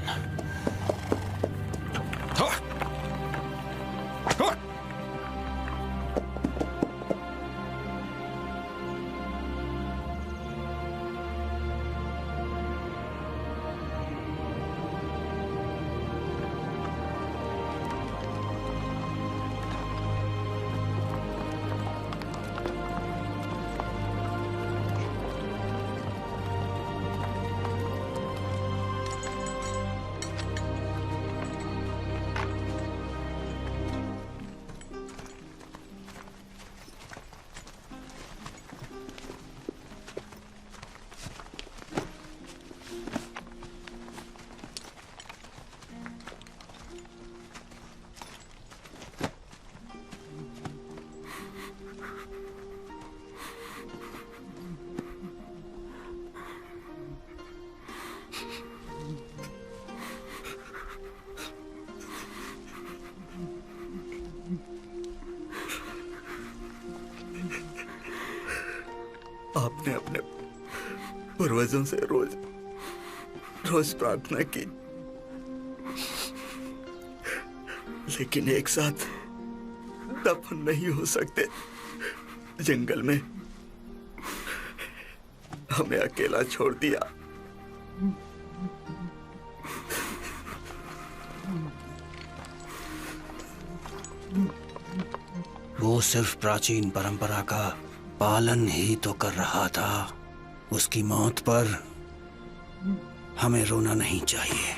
आपने अपने पूर्वजों से रोज रोज प्रार्थना की, लेकिन एक साथ दफन नहीं हो सकते। जंगल में हमें अकेला छोड़ दिया। वो सिर्फ प्राचीन परंपरा का पालन ही तो कर रहा था। उसकी मौत पर हमें रोना नहीं चाहिए।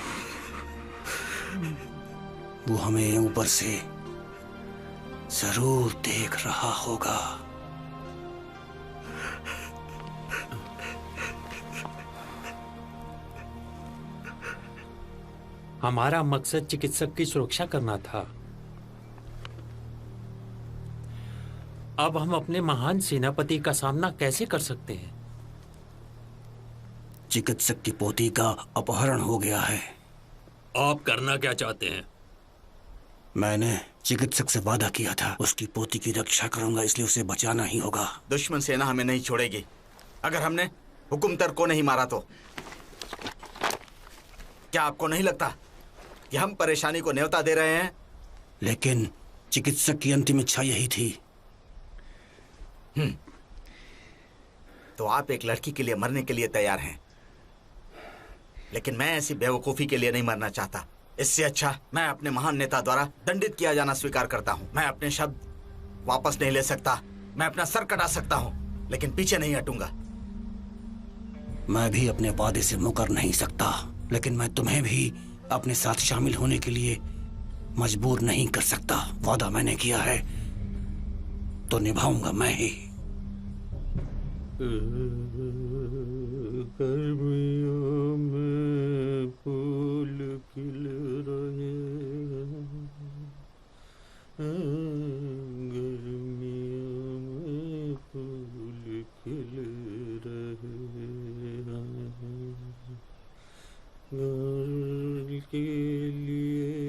वो हमें ऊपर से जरूर देख रहा होगा। हमारा मकसद चिकित्सक की सुरक्षा करना था। अब हम अपने महान सेनापति का सामना कैसे कर सकते हैं? चिकित्सक की पोती का अपहरण हो गया है। आप करना क्या चाहते हैं? मैंने चिकित्सक से वादा किया था, उसकी पोती की रक्षा करूंगा, इसलिए उसे बचाना ही होगा। दुश्मन सेना हमें नहीं छोड़ेगी। अगर हमने हुकुमतर को नहीं मारा तो क्या आपको नहीं लगता कि हम परेशानी को न्योता दे रहे हैं? लेकिन चिकित्सक की अंतिम इच्छा यही थी। तो आप एक लड़की के लिए मरने के लिए तैयार हैं, लेकिन मैं ऐसी बेवकूफी के लिए नहीं मरना चाहता। इससे अच्छा मैं अपने महान नेता द्वारा दंडित किया जाना स्वीकार करता हूँ। मैं अपने शब्द वापस नहीं ले सकता, मैं अपना सर कटा सकता हूँ, लेकिन पीछे नहीं हटूंगा। मैं भी अपने वादे से मुकर नहीं सकता, लेकिन मैं तुम्हें भी अपने साथ शामिल होने के लिए मजबूर नहीं कर सकता। वादा मैंने किया है तो निभाऊंगा मैं ही। गर्मियों में फूल खिल रहे हैं, गर्मियों में फूल खिल रहे हैं, घर के लिए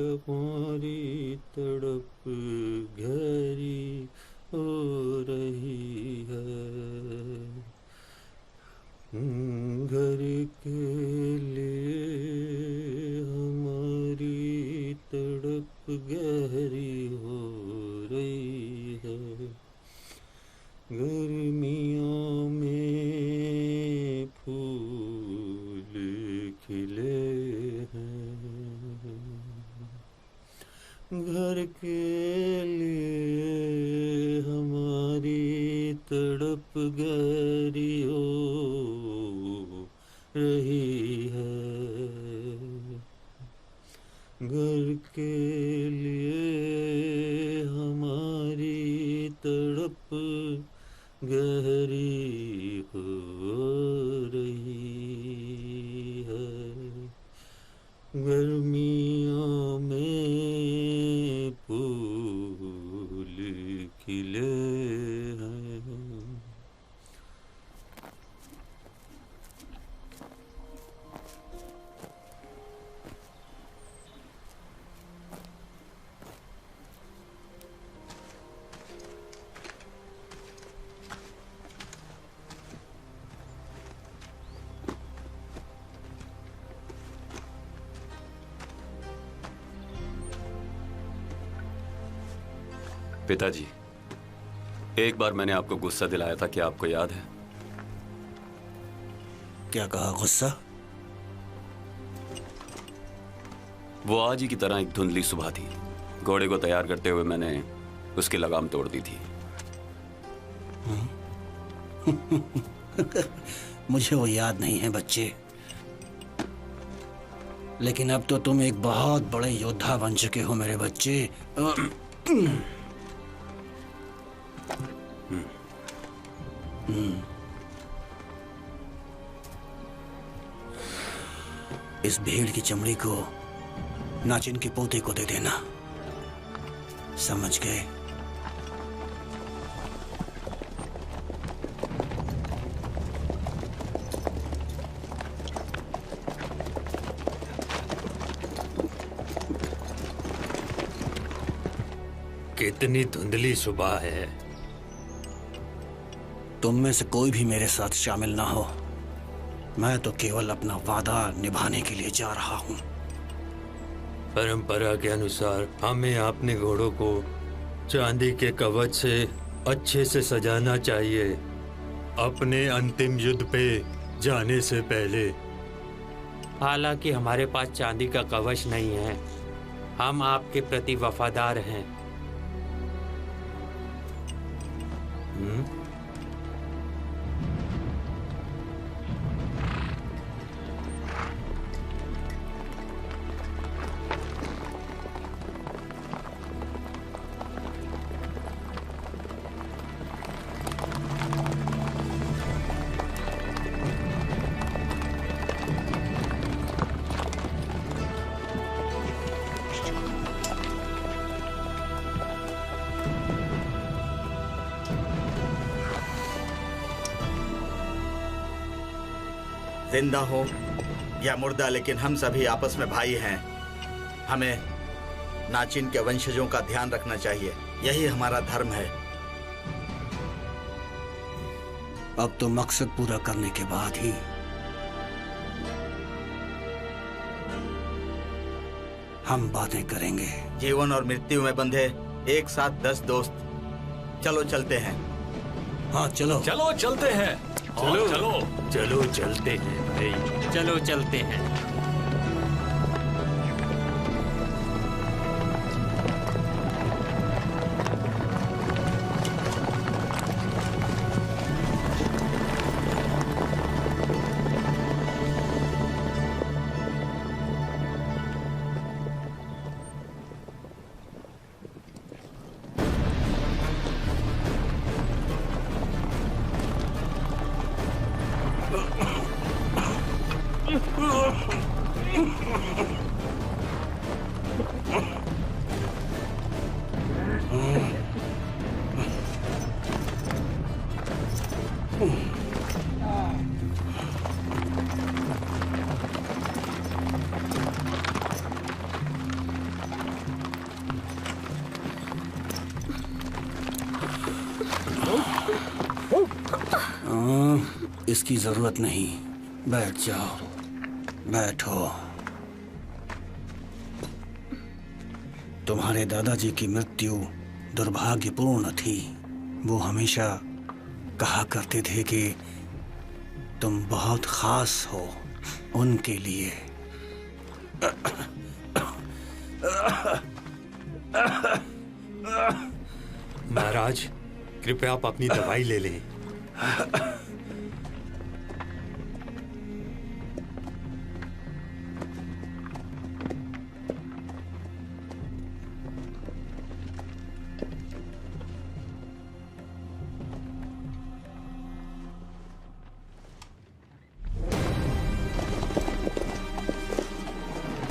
हमारी तड़प गहरी हो रही है, घर के लिए हमारी तड़प गहरी हो रही है, गर्मियों में फूल खिले हैं, घर के लिए हमारी तड़प गहरी हो रही है, घर के लिए हमारी तड़प गहरी हो रही है, गर्मियों में फूल खिले हैं। पिताजी, एक बार मैंने आपको गुस्सा दिलाया था, क्या आपको याद है? क्या कहा? गुस्सा? वो आज ही की तरह एक धुंधली सुबह थी। घोड़े को तैयार करते हुए मैंने उसकी लगाम तोड़ दी थी। मुझे वो याद नहीं है बच्चे, लेकिन अब तो तुम एक बहुत बड़े योद्धा बन चुके हो मेरे बच्चे। इस भेड़ की चमड़ी को नाचिन के पोते को दे देना, समझ गए? कितनी धुंधली सुबह है। तुम में से कोई भी मेरे साथ शामिल ना हो, मैं तो केवल अपना वादा निभाने के लिए जा रहा हूं। परंपरा के अनुसार हमें अपने घोड़ों को चांदी के कवच से अच्छे से सजाना चाहिए अपने अंतिम युद्ध पे जाने से पहले। हालांकि हमारे पास चांदी का कवच नहीं है, हम आपके प्रति वफादार हैं। जिंदा हो या मुर्दा, लेकिन हम सभी आपस में भाई हैं। हमें नाचिन के वंशजों का ध्यान रखना चाहिए, यही हमारा धर्म है। अब तो मकसद पूरा करने के बाद ही हम बातें करेंगे। जीवन और मृत्यु में बंधे एक साथ 10 दोस्त, चलो चलते हैं। हाँ चलो। चलो चलते हैं। चलो चलो चलो चलते हैं भाई, चलो चलते हैं। इसकी जरूरत नहीं, बैठ जाओ, बैठो। तुम्हारे दादाजी की मृत्यु दुर्भाग्यपूर्ण थी। वो हमेशा कहा करते थे कि तुम बहुत खास हो उनके लिए। महाराज, कृपया आप अपनी दवाई ले लें।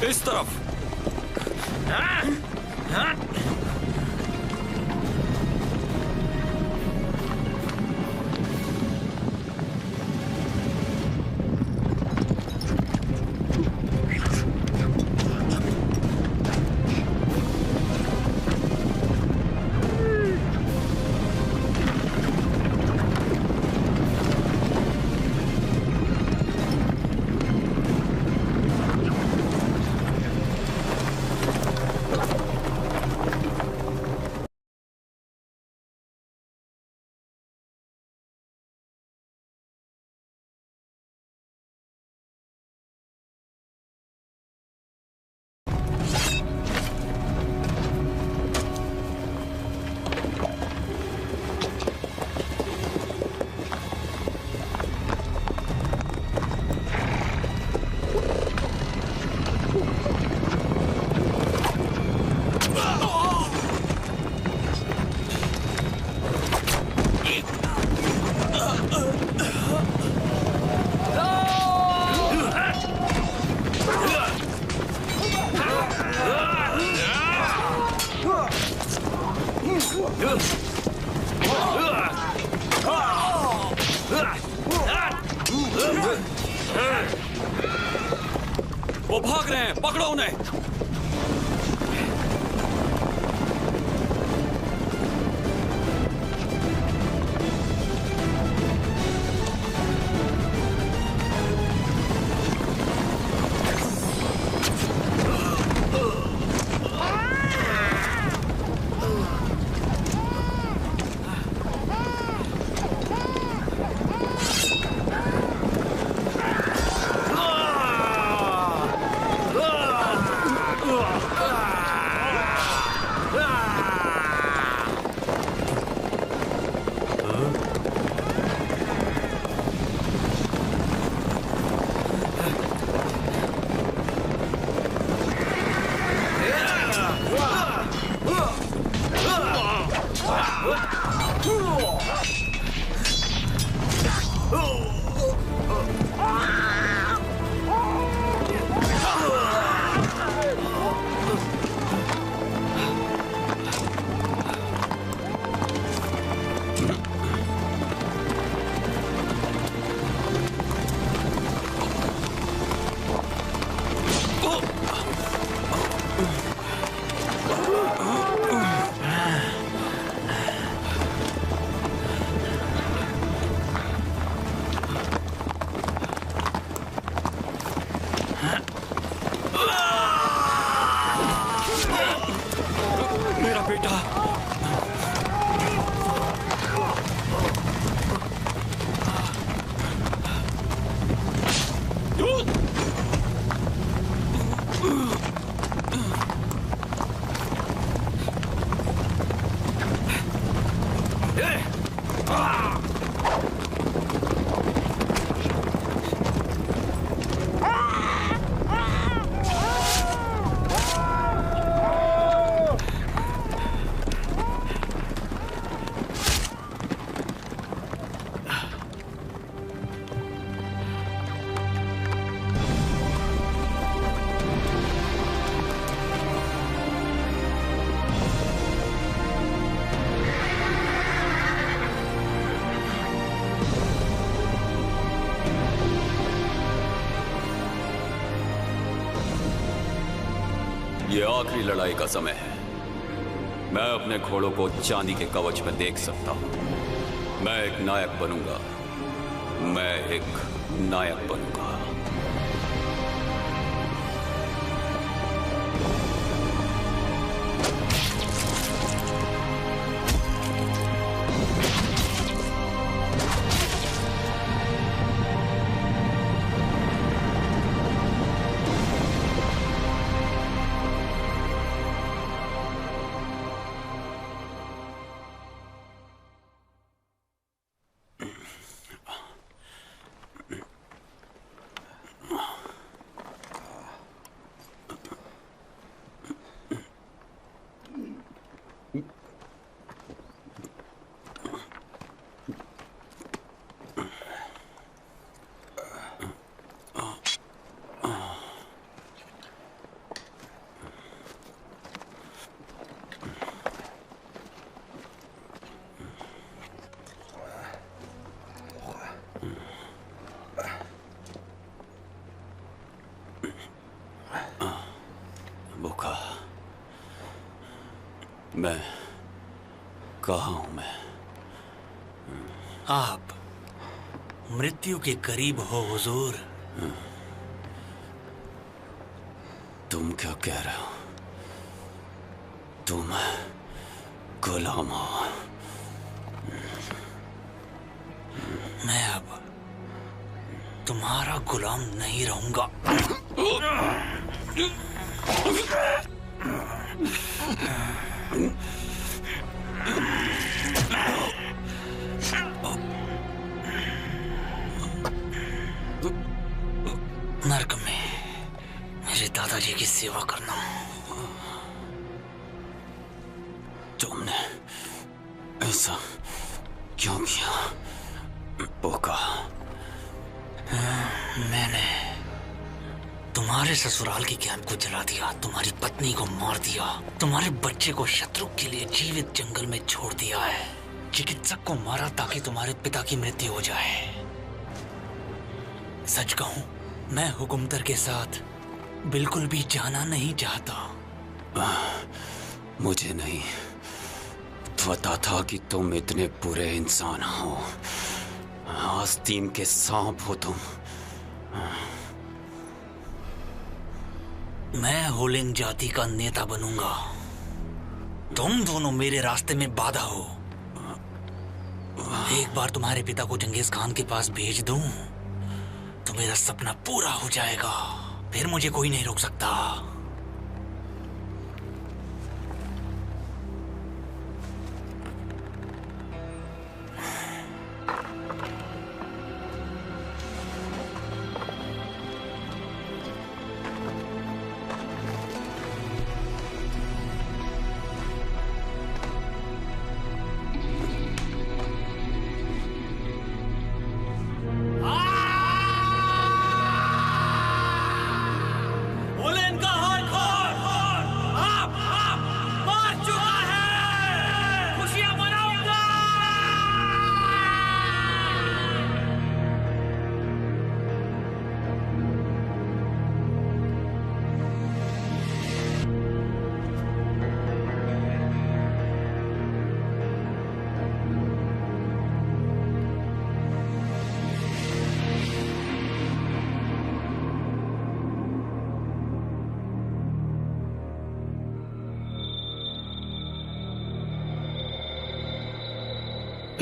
इस तरफ। वो भाग रहे हैं, पकड़ो उन्हें। ये आखिरी लड़ाई का समय है। मैं अपने घोड़ों को चांदी के कवच में देख सकता हूं। मैं एक नायक बनूंगा। मैं एक नायक बनूंगा। मैं कहाँ हूं मैं? आप मृत्यु के करीब हो हुजूर। तुम क्या कह रहे हो? तुम गुलाम हो। मैं अब तुम्हारा गुलाम नहीं रहूंगा। नर्क में मेरे दादाजी की सेवा करना। तुमने ऐसा क्यों किया बोका? मैंने तुम्हारे ससुराल की कैंप को जला दिया, तुम्हारी पत्नी को मार दिया, तुम्हारे बच्चे को शत्रु के लिए जीवित जंगल में छोड़ दिया है। चिकित्सक को मारा ताकि तुम्हारे पिता की मृत्यु हो जाए। सच कहूं, मैं हुकुमतर के साथ बिल्कुल भी जाना नहीं चाहता। मुझे नहीं पता था कि तुम इतने बुरे इंसान हो। आस्तीन के सांप हो तुम। मैं होलिंग जाति का नेता बनूंगा। तुम दोनों मेरे रास्ते में बाधा हो। एक बार तुम्हारे पिता को चंगेज खान के पास भेज दूं तो मेरा सपना पूरा हो जाएगा। फिर मुझे कोई नहीं रोक सकता।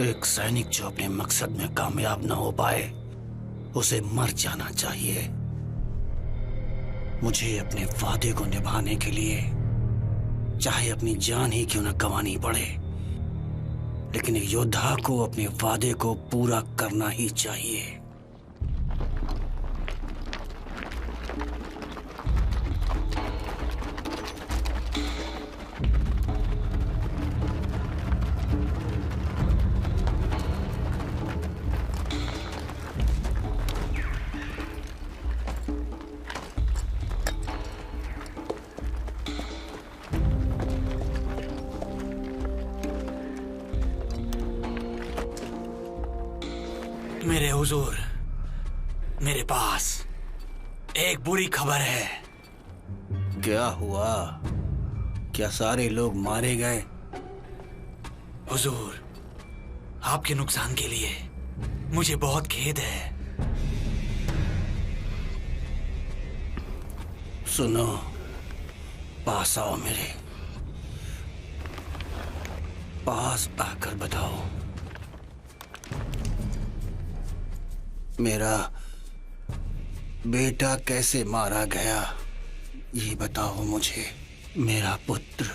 एक सैनिक जो अपने मकसद में कामयाब न हो पाए उसे मर जाना चाहिए। मुझे अपने वादे को निभाने के लिए चाहे अपनी जान ही क्यों न गंवानी पड़े, लेकिन एक योद्धा को अपने वादे को पूरा करना ही चाहिए। मेरे हुजूर, मेरे पास एक बुरी खबर है। क्या हुआ? क्या सारे लोग मारे गए? हुजूर, आपके नुकसान के लिए मुझे बहुत खेद है। सुनो, पास आओ, मेरे पास आकर बताओ, मेरा बेटा कैसे मारा गया? ये बताओ मुझे। मेरा पुत्र,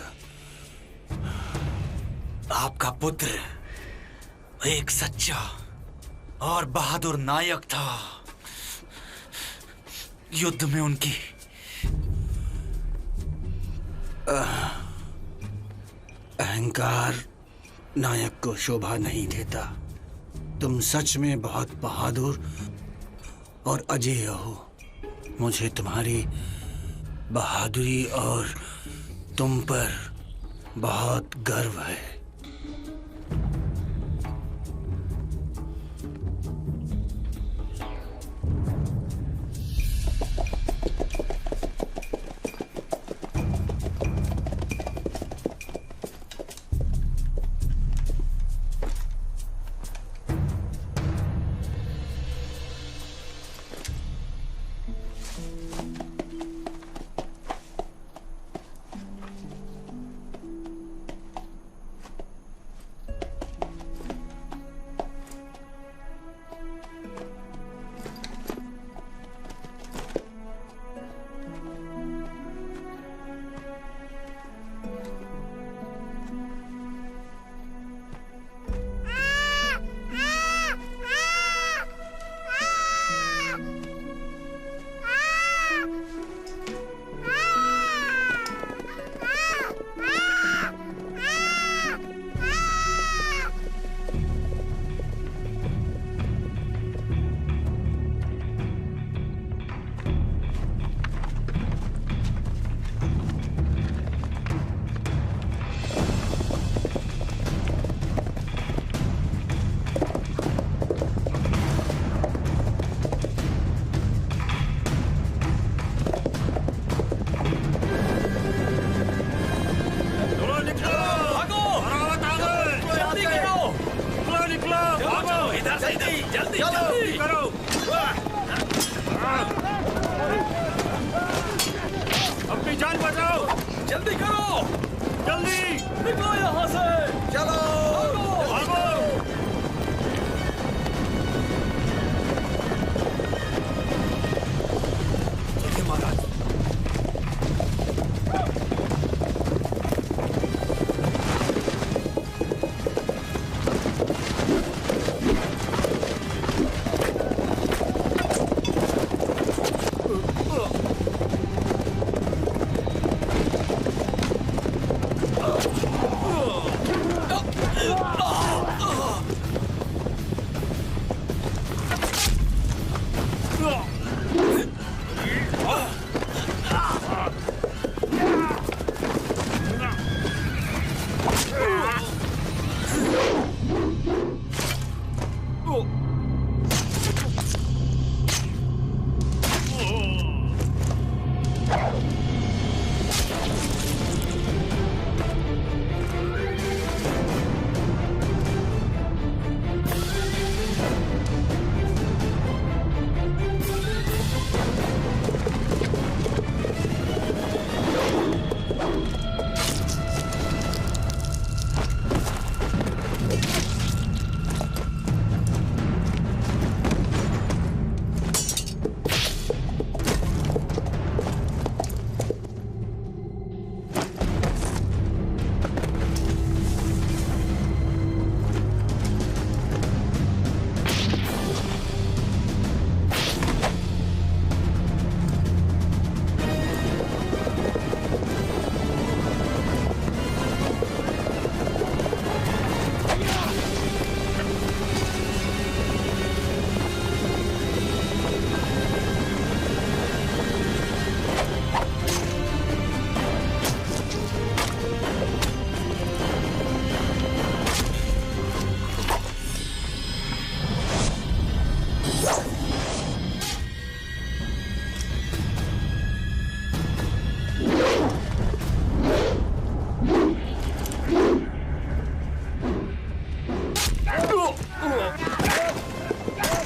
आपका पुत्र एक सच्चा और बहादुर नायक था। युद्ध में उनकी अहंकार नायक को शोभा नहीं देता। तुम सच में बहुत बहादुर और अजेय हो। मुझे तुम्हारी बहादुरी और तुम पर बहुत गर्व है।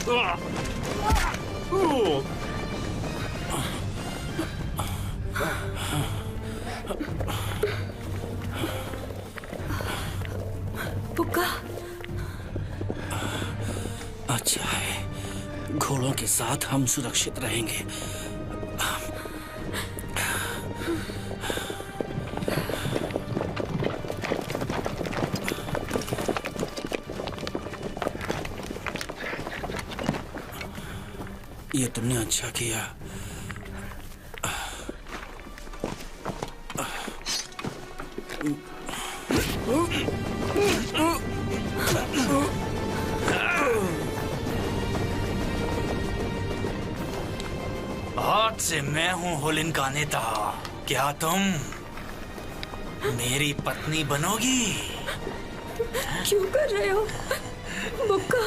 पुक्का, अच्छा है, घोड़ों के साथ हम सुरक्षित रहेंगे। ये तुमने अच्छा किया। आज से मैं हूँ होलिन का नेता। क्या तुम मेरी पत्नी बनोगी? क्यों कर रहे हो बुक्का?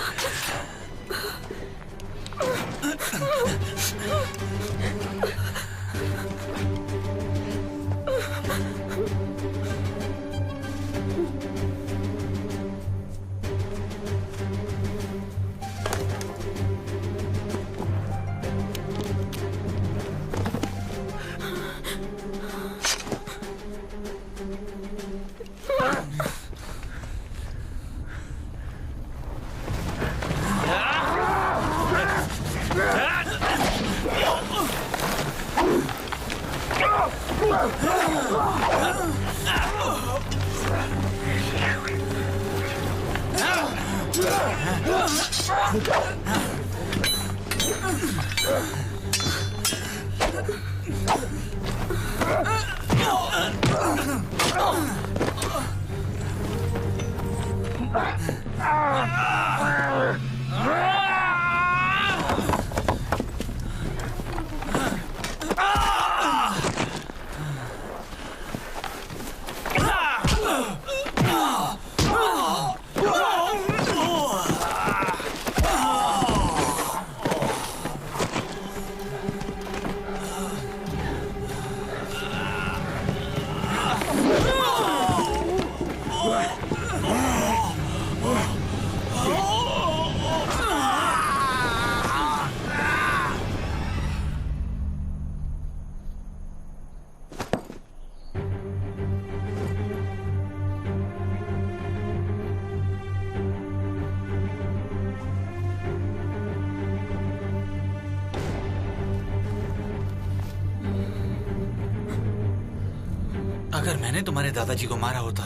अगर मैंने तुम्हारे दादाजी को मारा होता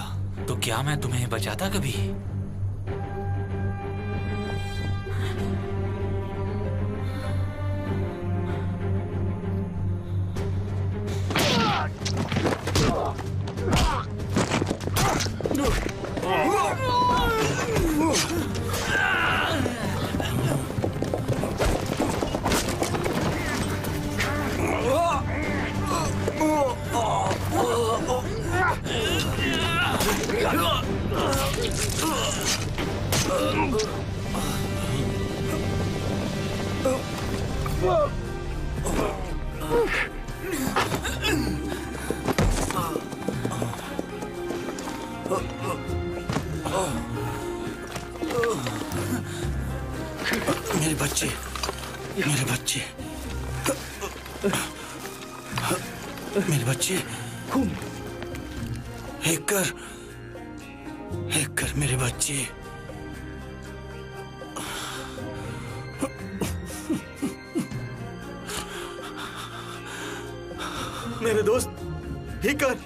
तो क्या मैं तुम्हें बचाता कभी? मेरे बच्चे, मेरे बच्चे, मेरे बच्चे, हेक्टर, हेक्टर, मेरे बच्चे। मेरे दोस्त हेक्टर।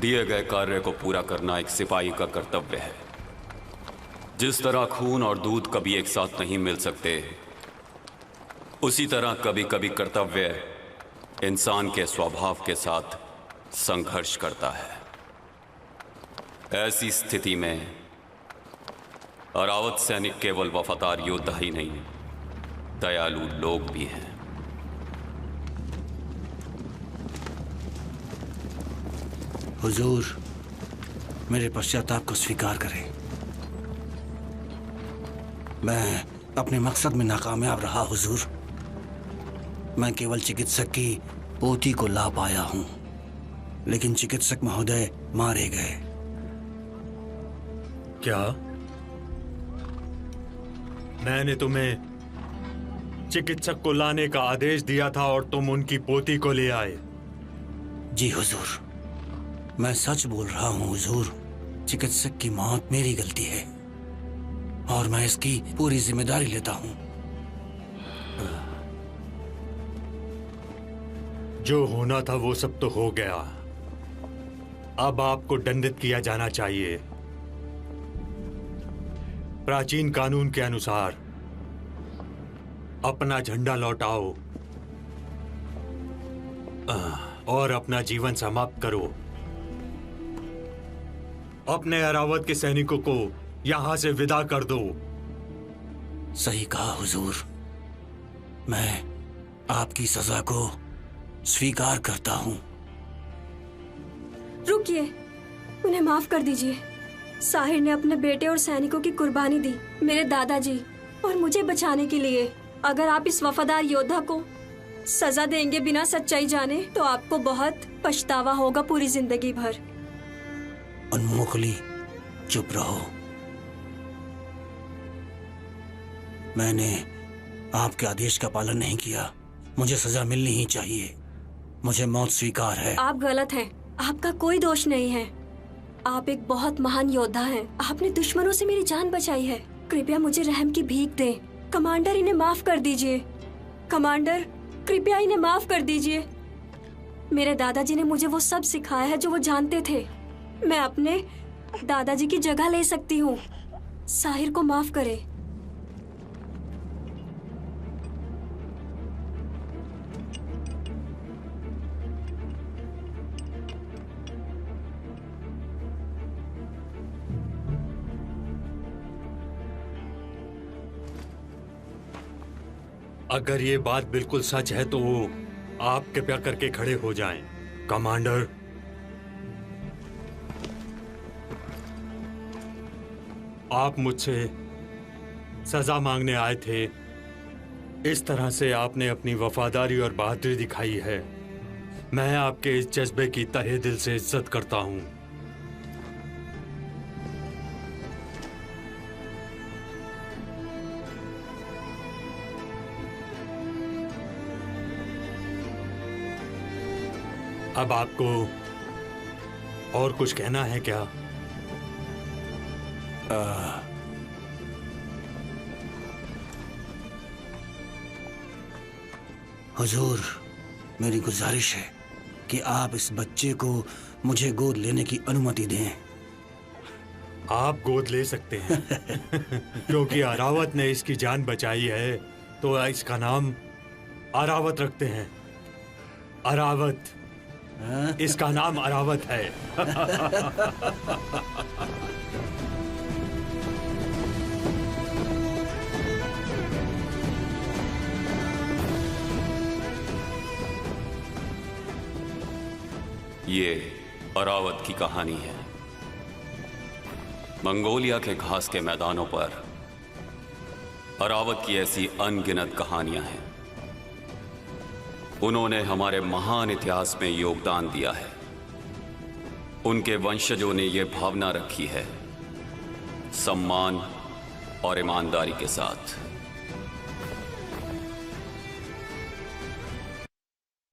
दिए गए कार्य को पूरा करना एक सिपाही का कर्तव्य है। जिस तरह खून और दूध कभी एक साथ नहीं मिल सकते, उसी तरह कभी कभी कर्तव्य इंसान के स्वभाव के साथ संघर्ष करता है। ऐसी स्थिति में अरावत सैनिक केवल वफादार योद्धा ही नहीं, दयालु लोग भी हैं। हुजूर, मेरे पश्चाताप को स्वीकार करें। मैं अपने मकसद में नाकामयाब रहा हुजूर। मैं केवल चिकित्सक की पोती को ला पाया हूं, लेकिन चिकित्सक महोदय मारे गए। क्या मैंने तुम्हें चिकित्सक को लाने का आदेश दिया था और तुम उनकी पोती को ले आए? जी हुजूर, मैं सच बोल रहा हूं हुजूर। चिकित्सक की मौत मेरी गलती है और मैं इसकी पूरी जिम्मेदारी लेता हूं। जो होना था वो सब तो हो गया। अब आपको दंडित किया जाना चाहिए। प्राचीन कानून के अनुसार अपना झंडा लौटाओ और अपना जीवन समाप्त करो। अपने अरावत के सैनिकों को यहां से विदा कर दो। सही कहा हुजूर। मैं आपकी सजा को स्वीकार करता हूं। रुकिए, उन्हें माफ कर दीजिए। साहिर ने अपने बेटे और सैनिकों की कुर्बानी दी, मेरे दादाजी और मुझे बचाने के लिए। अगर आप इस वफादार योद्धा को सजा देंगे बिना सच्चाई जाने, तो आपको बहुत पछतावा होगा पूरी जिंदगी भर। उन्मुखली, चुप रहो। मैंने आपके आदेश का पालन नहीं किया। मुझे सजा मिलनी ही चाहिए। मुझे मौत स्वीकार है। आप गलत हैं। आपका कोई दोष नहीं है। आप एक बहुत महान योद्धा हैं। आपने दुश्मनों से मेरी जान बचाई है। कृपया मुझे रहम की भीख दें। कमांडर, इन्हें माफ कर दीजिए। कमांडर, कृपया इन्हें माफ कर दीजिए। मेरे दादाजी ने मुझे वो सब सिखाया है जो वो जानते थे। मैं अपने दादाजी की जगह ले सकती हूँ। साहिर को माफ करें। अगर ये बात बिल्कुल सच है तो आप कृपया करके खड़े हो जाएं। कमांडर, आप मुझसे सजा मांगने आए थे। इस तरह से आपने अपनी वफादारी और बहादुरी दिखाई है। मैं आपके इस जज्बे की तहे दिल से इज्जत करता हूं। अब आपको और कुछ कहना है क्या? हुजूर, मेरी गुजारिश है कि आप इस बच्चे को मुझे गोद लेने की अनुमति दें। आप गोद ले सकते हैं क्योंकि अरावत ने इसकी जान बचाई है, तो इसका नाम अरावत रखते हैं। अरावत, इसका नाम अरावत है। ये अरावत की कहानी है। मंगोलिया के घास के मैदानों पर अरावत की ऐसी अनगिनत कहानियां हैं। उन्होंने हमारे महान इतिहास में योगदान दिया है। उनके वंशजों ने यह भावना रखी है, सम्मान और ईमानदारी के साथ